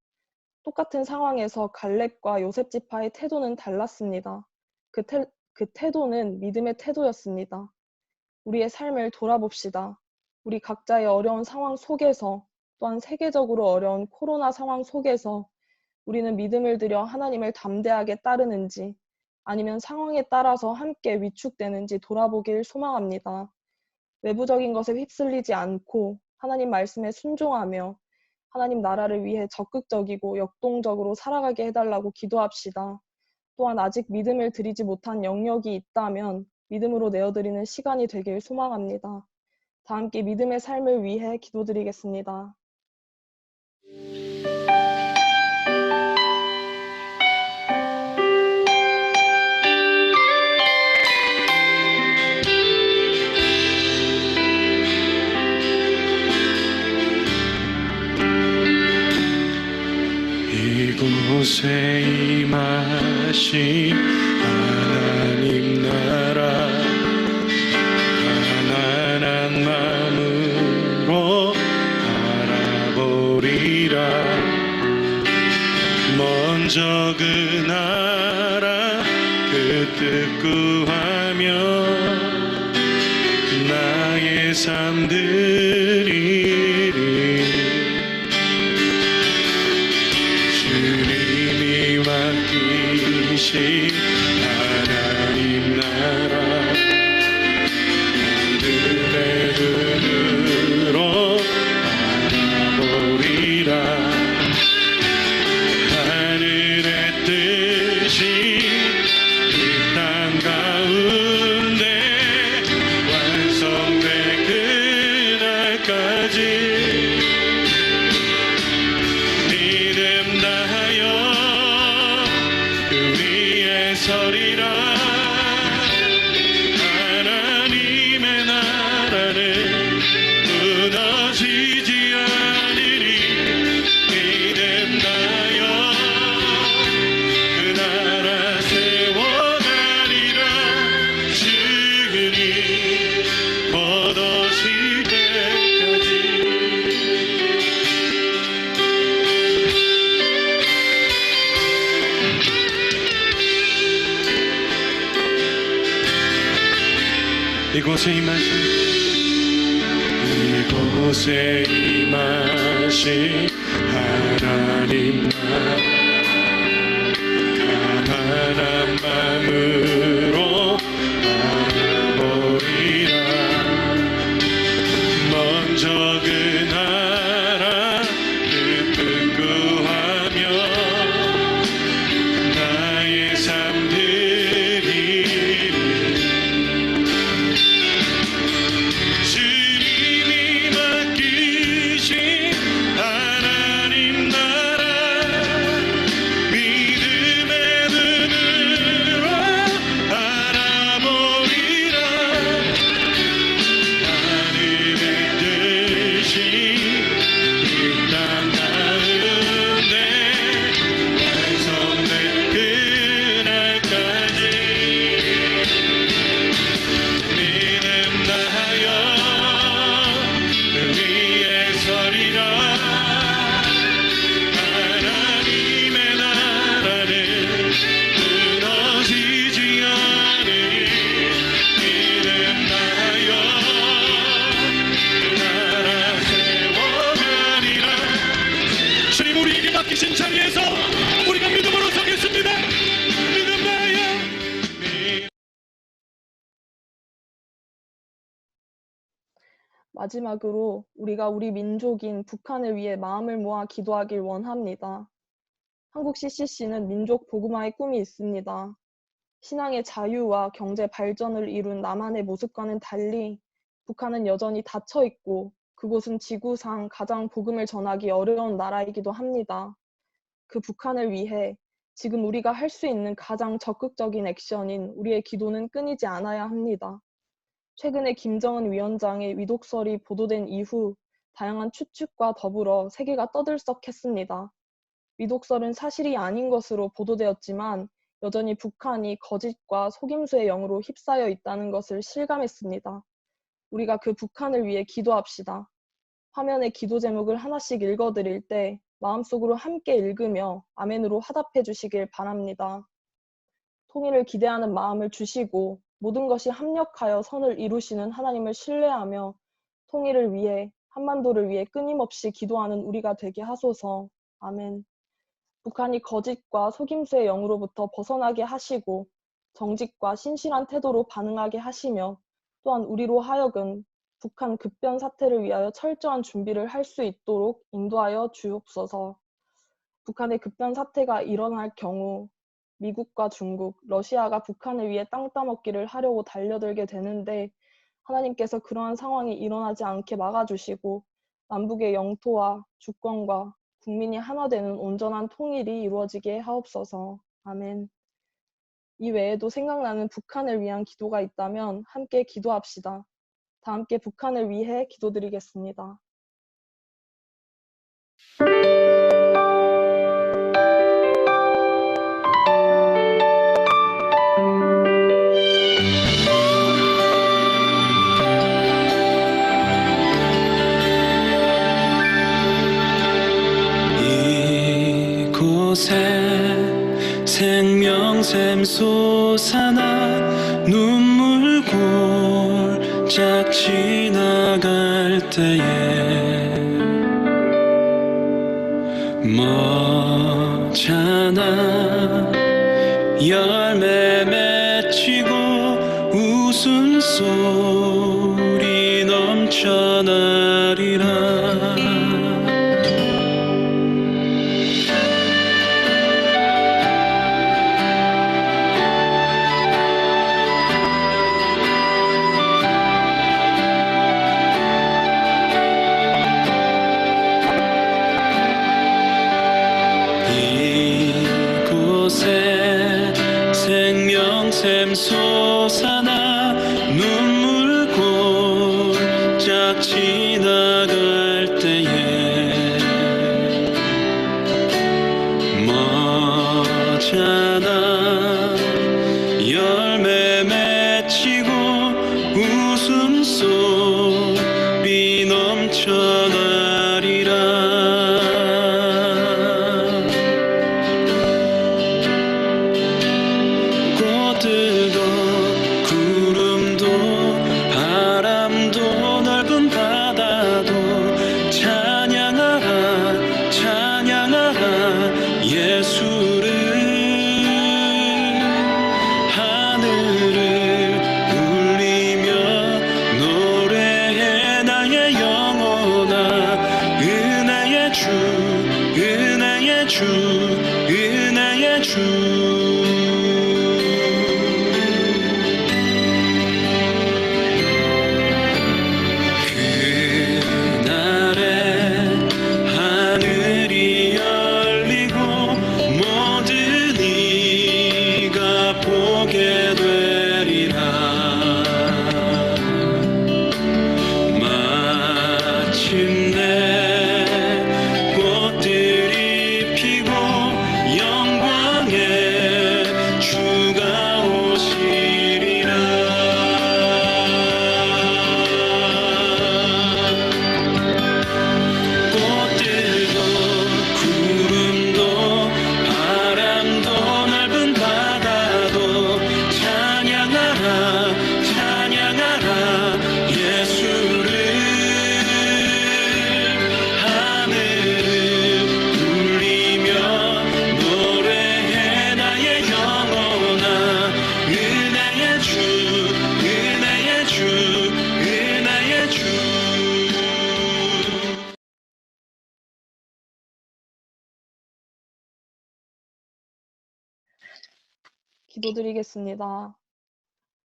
똑같은 상황에서 갈렙과 요셉 지파의 태도는 달랐습니다. 그 태도는 믿음의 태도였습니다. 우리의 삶을 돌아봅시다. 우리 각자의 어려운 상황 속에서 또한 세계적으로 어려운 코로나 상황 속에서 우리는 믿음을 들여 하나님을 담대하게 따르는지 아니면 상황에 따라서 함께 위축되는지 돌아보길 소망합니다. 외부적인 것에 휩쓸리지 않고 하나님 말씀에 순종하며 하나님 나라를 위해 적극적이고 역동적으로 살아가게 해달라고 기도합시다. 또한 아직 믿음을 드리지 못한 영역이 있다면 믿음으로 내어드리는 시간이 되길 소망합니다. 다 함께 믿음의 삶을 위해 기도드리겠습니다. 이곳에 임하신 하나님 나라 가난한 마음으로 바라보리라. 먼저 그 나라 그 뜻 구하며 나의 삶 드리리. 주님이 맡기신 하나님 나라 믿음의 눈으로 바라보리라. 하늘의 뜻이 이 땅 가운데 완성될 그날까지 믿음 다하여 그 위에 서리라. 하나님의 나라는 무너지지 않으리. 믿음 다하여 그 나라 세워가리라. 주님 곧 오실 때까지. 이곳에 임하신 하나님 나라 가난한 마음으로 바라보리라. 먼저 그 나라 그 뜻 구하며 나의 삶 드리리. 주님이 맡기신 하나님 나라 믿음의 눈으로 바라보리라. 하늘의 뜻이 이 땅 가운데 완성될 그날까지 믿음 다하여 그 위에 서리라. 하나님의 나라는 무너지지 않으리. 믿음 다하여 그 나라 세워가리라. 주님 우리에게 맡기신 자리에서 우리가 믿음으로 서겠습니다. 믿음 다하여 마지막으로 우리가 우리 민족인 북한을 위해 마음을 모아 기도하길 원합니다. 한국 CCC는 민족 복음화의 꿈이 있습니다. 신앙의 자유와 경제 발전을 이룬 남한의 모습과는 달리 북한은 여전히 닫혀 있고 그곳은 지구상 가장 복음을 전하기 어려운 나라이기도 합니다. 그 북한을 위해 지금 우리가 할 수 있는 가장 적극적인 액션인 우리의 기도는 끊이지 않아야 합니다. 최근에 김정은 위원장의 위독설이 보도된 이후 다양한 추측과 더불어 세계가 떠들썩했습니다. 위독설은 사실이 아닌 것으로 보도되었지만 여전히 북한이 거짓과 속임수의 영으로 휩싸여 있다는 것을 실감했습니다. 우리가 그 북한을 위해 기도합시다. 화면에 기도 제목을 하나씩 읽어드릴 때 마음속으로 함께 읽으며 아멘으로 화답해 주시길 바랍니다. 통일을 기대하는 마음을 주시고 모든 것이 합력하여 선을 이루시는 하나님을 신뢰하며 통일을 위해, 한반도를 위해 끊임없이 기도하는 우리가 되게 하소서. 아멘. 북한이 거짓과 속임수의 영으로부터 벗어나게 하시고 정직과 신실한 태도로 반응하게 하시며 또한 우리로 하여금 북한 급변 사태를 위하여 철저한 준비를 할 수 있도록 인도하여 주옵소서. 북한의 급변 사태가 일어날 경우 미국과 중국, 러시아가 북한을 위해 땅 따먹기를 하려고 달려들게 되는데 하나님께서 그러한 상황이 일어나지 않게 막아주시고 남북의 영토와 주권과 국민이 하나 되는 온전한 통일이 이루어지게 하옵소서. 아멘. 이 외에도 생각나는 북한을 위한 기도가 있다면 함께 기도합시다. 다 함께 북한을 위해 기도드리겠습니다. 이곳에 생명샘 솟아나 눈물 골짝 지나갈 때에 머잖아 열매 맺히고 웃음소리 넘쳐나리라. 이곳에 생명샘 솟아나 눈물 골짝 지나갈 때에 머잖아 열매 맺히고 웃음소리 넘쳐나리라. 꽃들도 구름도 바람도 넓은 바다도 찬양하라 찬양하라 예수를. 하늘을 울리며 노래해 나의 영혼아. 은혜의 주 은혜의 주 은혜의 주. 하늘이 열리고 모든 이가 보게 되리라. 마침내 꽃들이 피고 영광의 주가 오시리라. 꽃들도 구름도 바람도 넓은 바다도 찬양하라 찬양하라 예수를. 하늘을 울리며 노래해 나의 영혼아. 은혜의 주 은혜의 주 은혜의 주. 기도드리겠습니다.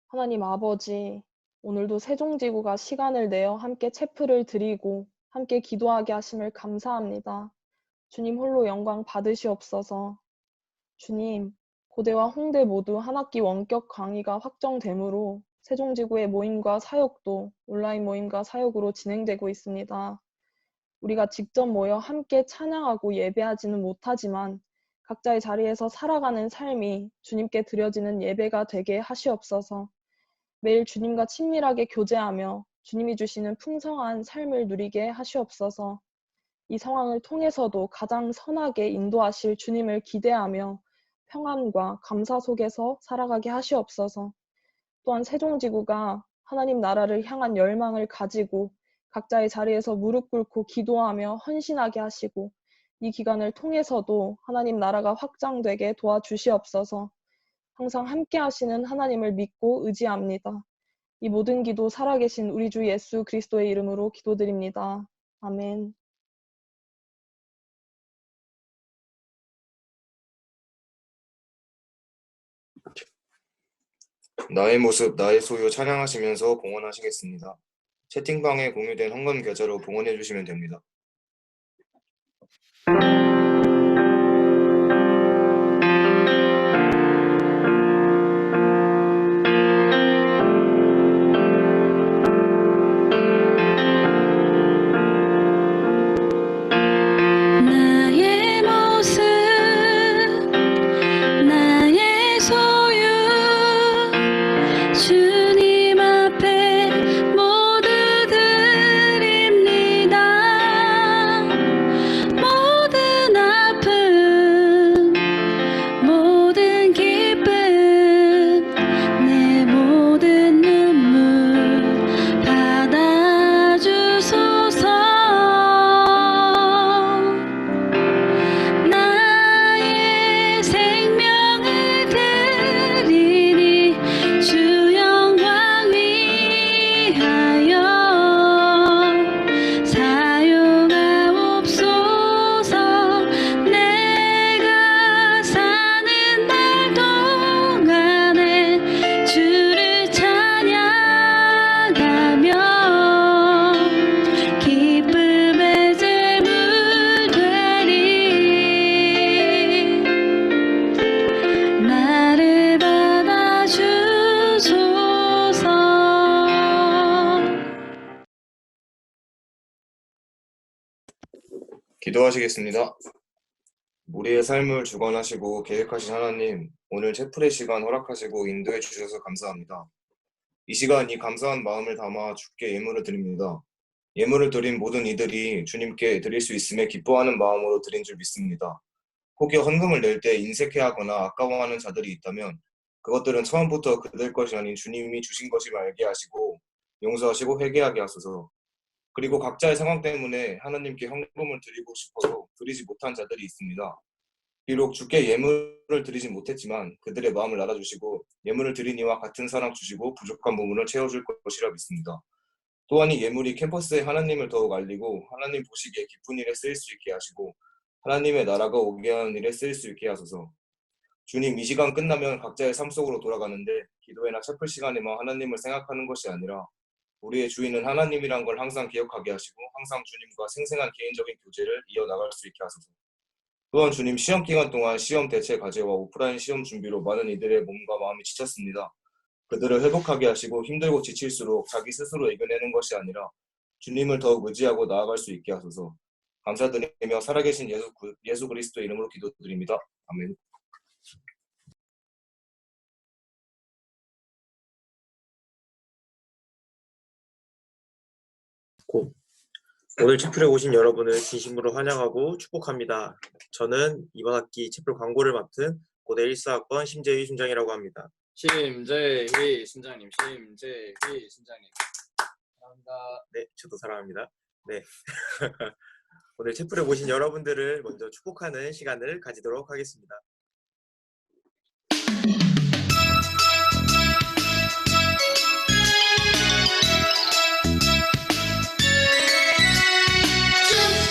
하나님 아버지, 오늘도 세종지구가 시간을 내어 함께 체프를 드리고 함께 기도하게 하심을 감사합니다. 주님 홀로 영광 받으시옵소서. 주님, 고대와 홍대 모두 한 학기 원격 강의가 확정되므로 세종지구의 모임과 사역도 온라인 모임과 사역으로 진행되고 있습니다. 우리가 직접 모여 함께 찬양하고 예배하지는 못하지만 각자의 자리에서 살아가는 삶이 주님께 드려지는 예배가 되게 하시옵소서. 매일 주님과 친밀하게 교제하며 주님이 주시는 풍성한 삶을 누리게 하시옵소서. 이 상황을 통해서도 가장 선하게 인도하실 주님을 기대하며 평안과 감사 속에서 살아가게 하시옵소서. 또한 세종지구가 하나님 나라를 향한 열망을 가지고 각자의 자리에서 무릎 꿇고 기도하며 헌신하게 하시고 이 기간을 통해서도 하나님 나라가 확장되게 도와주시옵소서. 항상 함께 하시는 하나님을 믿고 의지합니다. 이 모든 기도 살아계신 우리 주 예수 그리스도의 이름으로 기도드립니다. 아멘. 나의 모습, 나의 소유 찬양하시면서 봉헌하시겠습니다. 채팅방에 공유된 헌금 계좌로 봉헌해 주시면 됩니다. 나의 모습 나의 소유 주님 앞에 모두 드립니다. 모든 아픔 모든 기쁨 내 모든 눈물 받아주소서. 나의 생명을 드리니 주 영광 위하여 사용하옵소서. 내가 사는 날 동안에 주를 찬양하며 기쁨의 제물 되리. 나를 받아주소서. 기도하시겠습니다. 우리의 삶을 주관하시고 계획하신 하나님, 오늘 채플의 시간 허락하시고 인도해 주셔서 감사합니다. 이 시간 이 감사한 마음을 담아 주께 예물을 드립니다. 예물을 드린 모든 이들이 주님께 드릴 수 있음에 기뻐하는 마음으로 드린 줄 믿습니다. 혹여 헌금을 낼 때 인색해하거나 아까워하는 자들이 있다면 그것들은 처음부터 그들 것이 아닌 주님이 주신 것임을 알게 하시고 용서하시고 회개하게 하소서. 그리고 각자의 상황 때문에 하나님께 헌금을 드리고 싶어도 드리지 못한 자들이 있습니다. 비록 주께 예물을 드리지 못했지만 그들의 마음을 알아주시고 예물을 드린 이와 같은 사랑 주시고 부족한 부분을 채워줄 것이라 믿습니다. 또한 이 예물이 캠퍼스에 하나님을 더욱 알리고 하나님 보시기에 기쁜 일에 쓰일 수 있게 하시고 하나님의 나라가 오게 하는 일에 쓰일 수 있게 하소서. 주님, 이 시간 끝나면 각자의 삶 속으로 돌아가는데 기도회나 채플 시간에만 하나님을 생각하는 것이 아니라 우리의 주인은 하나님이란 걸 항상 기억하게 하시고 항상 주님과 생생한 개인적인 교제를 이어나갈 수 있게 하소서. 또한 주님, 시험 기간 동안 시험 대체 과제와 오프라인 시험 준비로 많은 이들의 몸과 마음이 지쳤습니다. 그들을 회복하게 하시고 힘들고 지칠수록 자기 스스로 이겨내는 것이 아니라 주님을 더욱 의지하고 나아갈 수 있게 하소서. 감사드리며 살아계신 예수 그리스도의 이름으로 기도드립니다. 아멘. 오늘 채플에 오신 여러분을 진심으로 환영하고 축복합니다. 저는 이번 학기 채플 광고를 맡은 고대 1사학번 심재휘 순장이라고 합니다. 심재휘 순장님, 심재휘 순장님. 사랑합니다. 네, 저도 사랑합니다. 네. 오늘 채플에 오신 여러분들을 먼저 축복하는 시간을 가지도록 하겠습니다.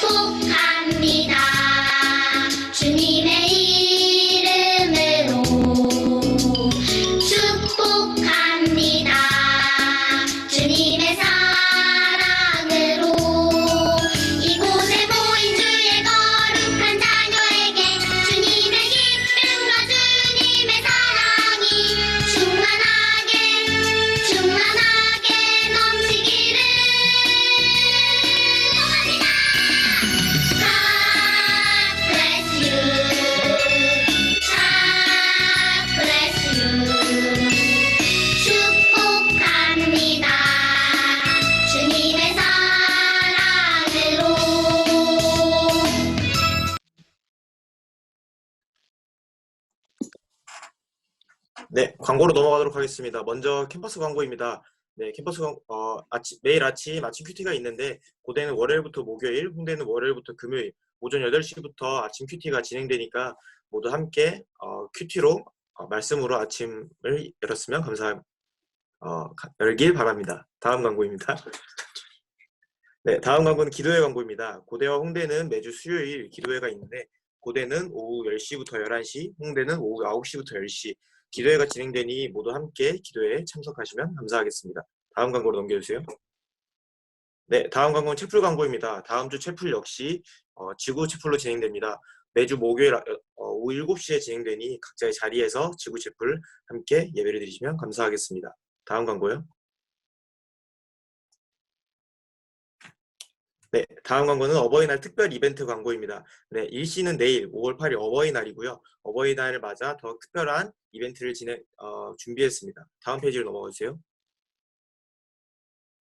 축복합니다. 주님의 이름으로 축복합니다. 주님의 사랑으로 이곳에 모인 주의 거룩한 자녀에게 주님의 네, 광고로 넘어가도록 하겠습니다. 먼저 캠퍼스 광고입니다. 네, 매일 아침 큐티가 있는데 고대는 월요일부터 목요일, 홍대는 월요일부터 금요일 오전 8시부터 아침 큐티가 진행되니까 모두 함께 큐티로 말씀으로 아침을 열었으면 열길 바랍니다. 다음 광고입니다. 네, 다음 광고는 기도회 광고입니다. 고대와 홍대는 매주 수요일 기도회가 있는데 고대는 오후 10시부터 11시, 홍대는 오후 9시부터 10시 기도회가 진행되니 모두 함께 기도회에 참석하시면 감사하겠습니다. 다음 광고로 넘겨주세요. 네, 다음 광고는 채플 광고입니다. 다음 주 채플 역시 지구 채플로 진행됩니다. 매주 목요일 오후 7시에 진행되니 각자의 자리에서 지구 채플 함께 예배를 드리시면 감사하겠습니다. 다음 광고요. 네, 다음 광고는 어버이날 특별 이벤트 광고입니다. 네, 일시는 내일 5월 8일 어버이날이고요. 어버이날을 맞아 더 특별한 이벤트를 준비했습니다. 다음 페이지로 넘어가 주세요.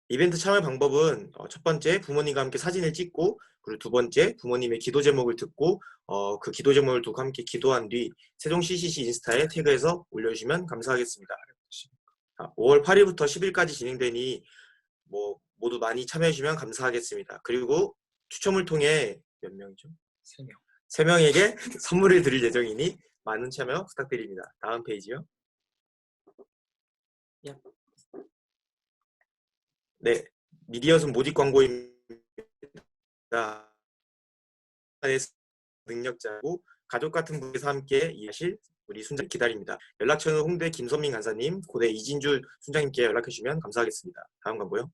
이벤트 참여 방법은 첫 번째 부모님과 함께 사진을 찍고 그리고 두 번째 부모님의 기도 제목을 듣고 그 기도 제목을 두고 함께 기도한 뒤 세종 CCC 인스타에 태그해서 올려주시면 감사하겠습니다. 5월 8일부터 10일까지 진행되니 모두 많이 참여해주시면 감사하겠습니다. 그리고 추첨을 통해 몇 명이죠? 3명. 3명에게 선물을 드릴 예정이니 많은 참여 부탁드립니다. 다음 페이지요. 네, 미디어순 모집 광고입니다. 능력자고 가족 같은 분께서 함께 일하실 우리 순장 기다립니다. 연락처는 홍대 김선민 간사님, 고대 이진주 순장님께 연락해 주시면 감사하겠습니다. 다음 광고요.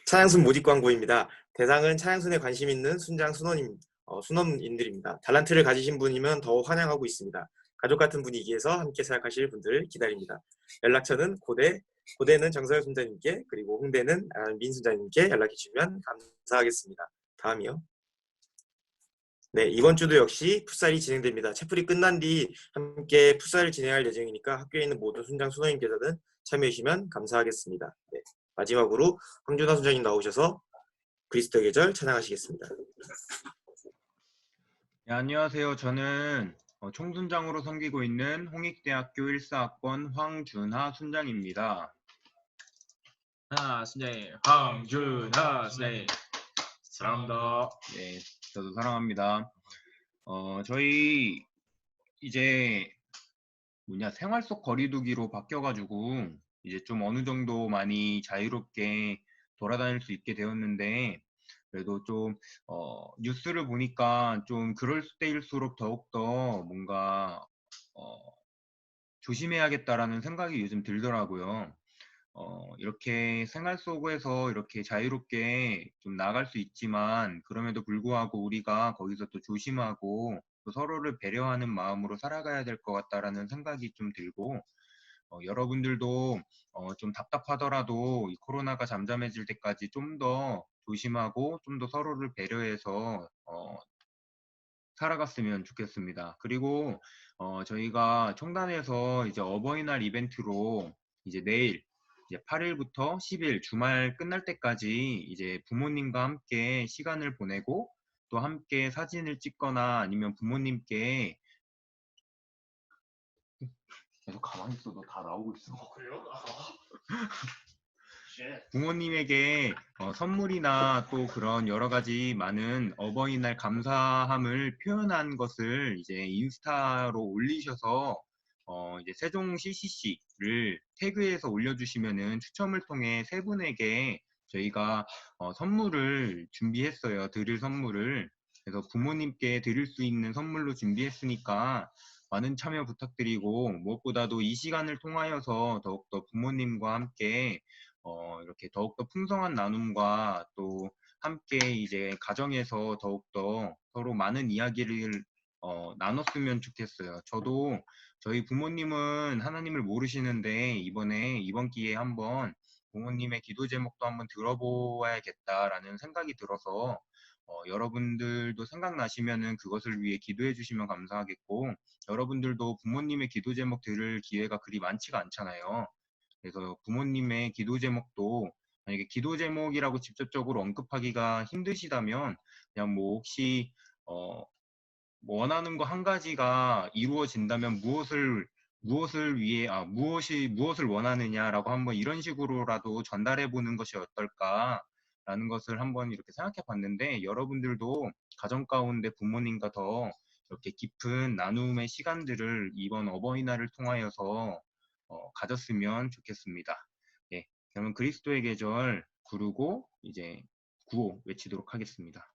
차양순 모집 광고입니다. 대상은 차양순에 관심 있는 순장 순원인들입니다. 달란트를 가지신 분이면 더욱 환영하고 있습니다. 가족 같은 분위기에서 함께 생각하실 분들을 기다립니다. 연락처는 고대는 정서영 순장님께 그리고 홍대는 민 순장님께 연락해 주시면 감사하겠습니다. 다음이요. 네, 이번 주도 역시 풋살이 진행됩니다. 채플이 끝난 뒤 함께 풋살을 진행할 예정이니까 학교에 있는 모든 순장 순원님께서는 참여해 주시면 감사하겠습니다. 네, 마지막으로 황준하 순장님 나오셔서 그리스도의 계절 찬양하시겠습니다. 네, 안녕하세요. 저는 총순장으로 섬기고 있는 홍익대학교 1사학번 황준하 순장입니다. 순장님, 황준하 순장님 사랑합니다. 네, 저도 사랑합니다. 저희 이제 생활 속 거리두기로 바뀌어가지고 이제 좀 어느 정도 많이 자유롭게 돌아다닐 수 있게 되었는데 그래도 좀 뉴스를 보니까 좀 그럴 때일수록 더욱더 뭔가 조심해야겠다라는 생각이 요즘 들더라고요. 이렇게 생활 속에서 이렇게 자유롭게 좀 나갈 수 있지만 그럼에도 불구하고 우리가 거기서 또 조심하고 또 서로를 배려하는 마음으로 살아가야 될 것 같다라는 생각이 좀 들고 여러분들도 좀 답답하더라도 이 코로나가 잠잠해질 때까지 좀 더 조심하고 좀 더 서로를 배려해서 살아갔으면 좋겠습니다. 그리고 저희가 총단에서 이제 어버이날 이벤트로 이제 내일 이제 8일부터 10일 주말 끝날 때까지 이제 부모님과 함께 시간을 보내고 또 함께 사진을 찍거나 아니면 부모님께 계속 가만히 있어도 다 나오고 있어. 그래요? 부모님에게 선물이나 또 그런 여러 가지 많은 어버이날 감사함을 표현한 것을 이제 인스타로 올리셔서 이제 세종 CCC를 태그해서 올려주시면은 추첨을 통해 3분에게 저희가 선물을 준비했어요. 드릴 선물을. 그래서 부모님께 드릴 수 있는 선물로 준비했으니까 많은 참여 부탁드리고 무엇보다도 이 시간을 통하여서 더욱더 부모님과 함께 이렇게 더욱더 풍성한 나눔과 또 함께 이제 가정에서 더욱더 서로 많은 이야기를 나눴으면 좋겠어요. 저도 저희 부모님은 하나님을 모르시는데 이번 기회에 한번 부모님의 기도 제목도 한번 들어보아야겠다라는 생각이 들어서 여러분들도 생각나시면은 그것을 위해 기도해 주시면 감사하겠고 여러분들도 부모님의 기도 제목 들을 기회가 그리 많지가 않잖아요. 그래서 부모님의 기도 제목도 만약에 기도 제목이라고 직접적으로 언급하기가 힘드시다면 그냥 뭐 혹시 원하는 거 한 가지가 이루어진다면 무엇을 원하느냐라고 한번 이런 식으로라도 전달해 보는 것이 어떨까라는 것을 한번 이렇게 생각해 봤는데, 여러분들도 가정 가운데 부모님과 더 이렇게 깊은 나눔의 시간들을 이번 어버이날을 통하여서 가졌으면 좋겠습니다. 예, 그러면 그리스도의 계절 부르고 이제 구호 외치도록 하겠습니다.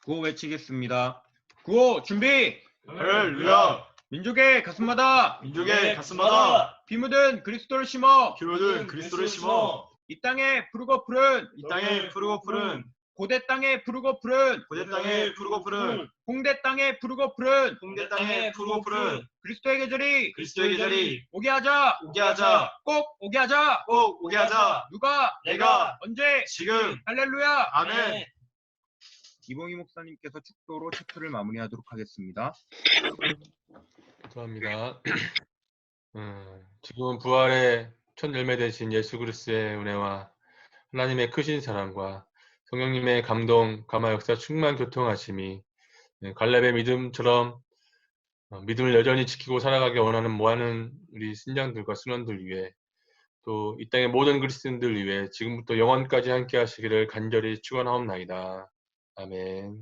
구호 외치겠습니다. 구호 준비! 할렐루야! 민족의 가슴마다 민족의 가슴마다 피 묻은 그리스도를 심어 교묘든 그리스도를 심어 이 땅에 푸르고 푸른 이 땅에 푸르고 푸른 고대 땅에 푸르고 푸른 고대 땅에 푸르고 푸른 홍대 땅에 푸르고 푸른 홍대 땅에 푸르고 푸른 그리스도의 계절이 그리스도의 계절이 오게 하자 오게 하자 꼭 오게 하자 꼭 오게 하자 누가 내가 언제 지금 할렐루야 아멘. 이봉희 목사님께서 축도로 체크를 마무리하도록 하겠습니다. 감사합니다. 지금은 부활의 첫 열매 되신 예수 그리스도의 은혜와 하나님의 크신 사랑과 성령님의 감동, 감화 역사 충만 교통하심이 갈렙의 믿음처럼 믿음을 여전히 지키고 살아가기 원하는 모아는 우리 신장들과 순원들 위해 또 이 땅의 모든 그리스도인들 위해 지금부터 영원까지 함께 하시기를 간절히 축원하옵나이다. 아멘.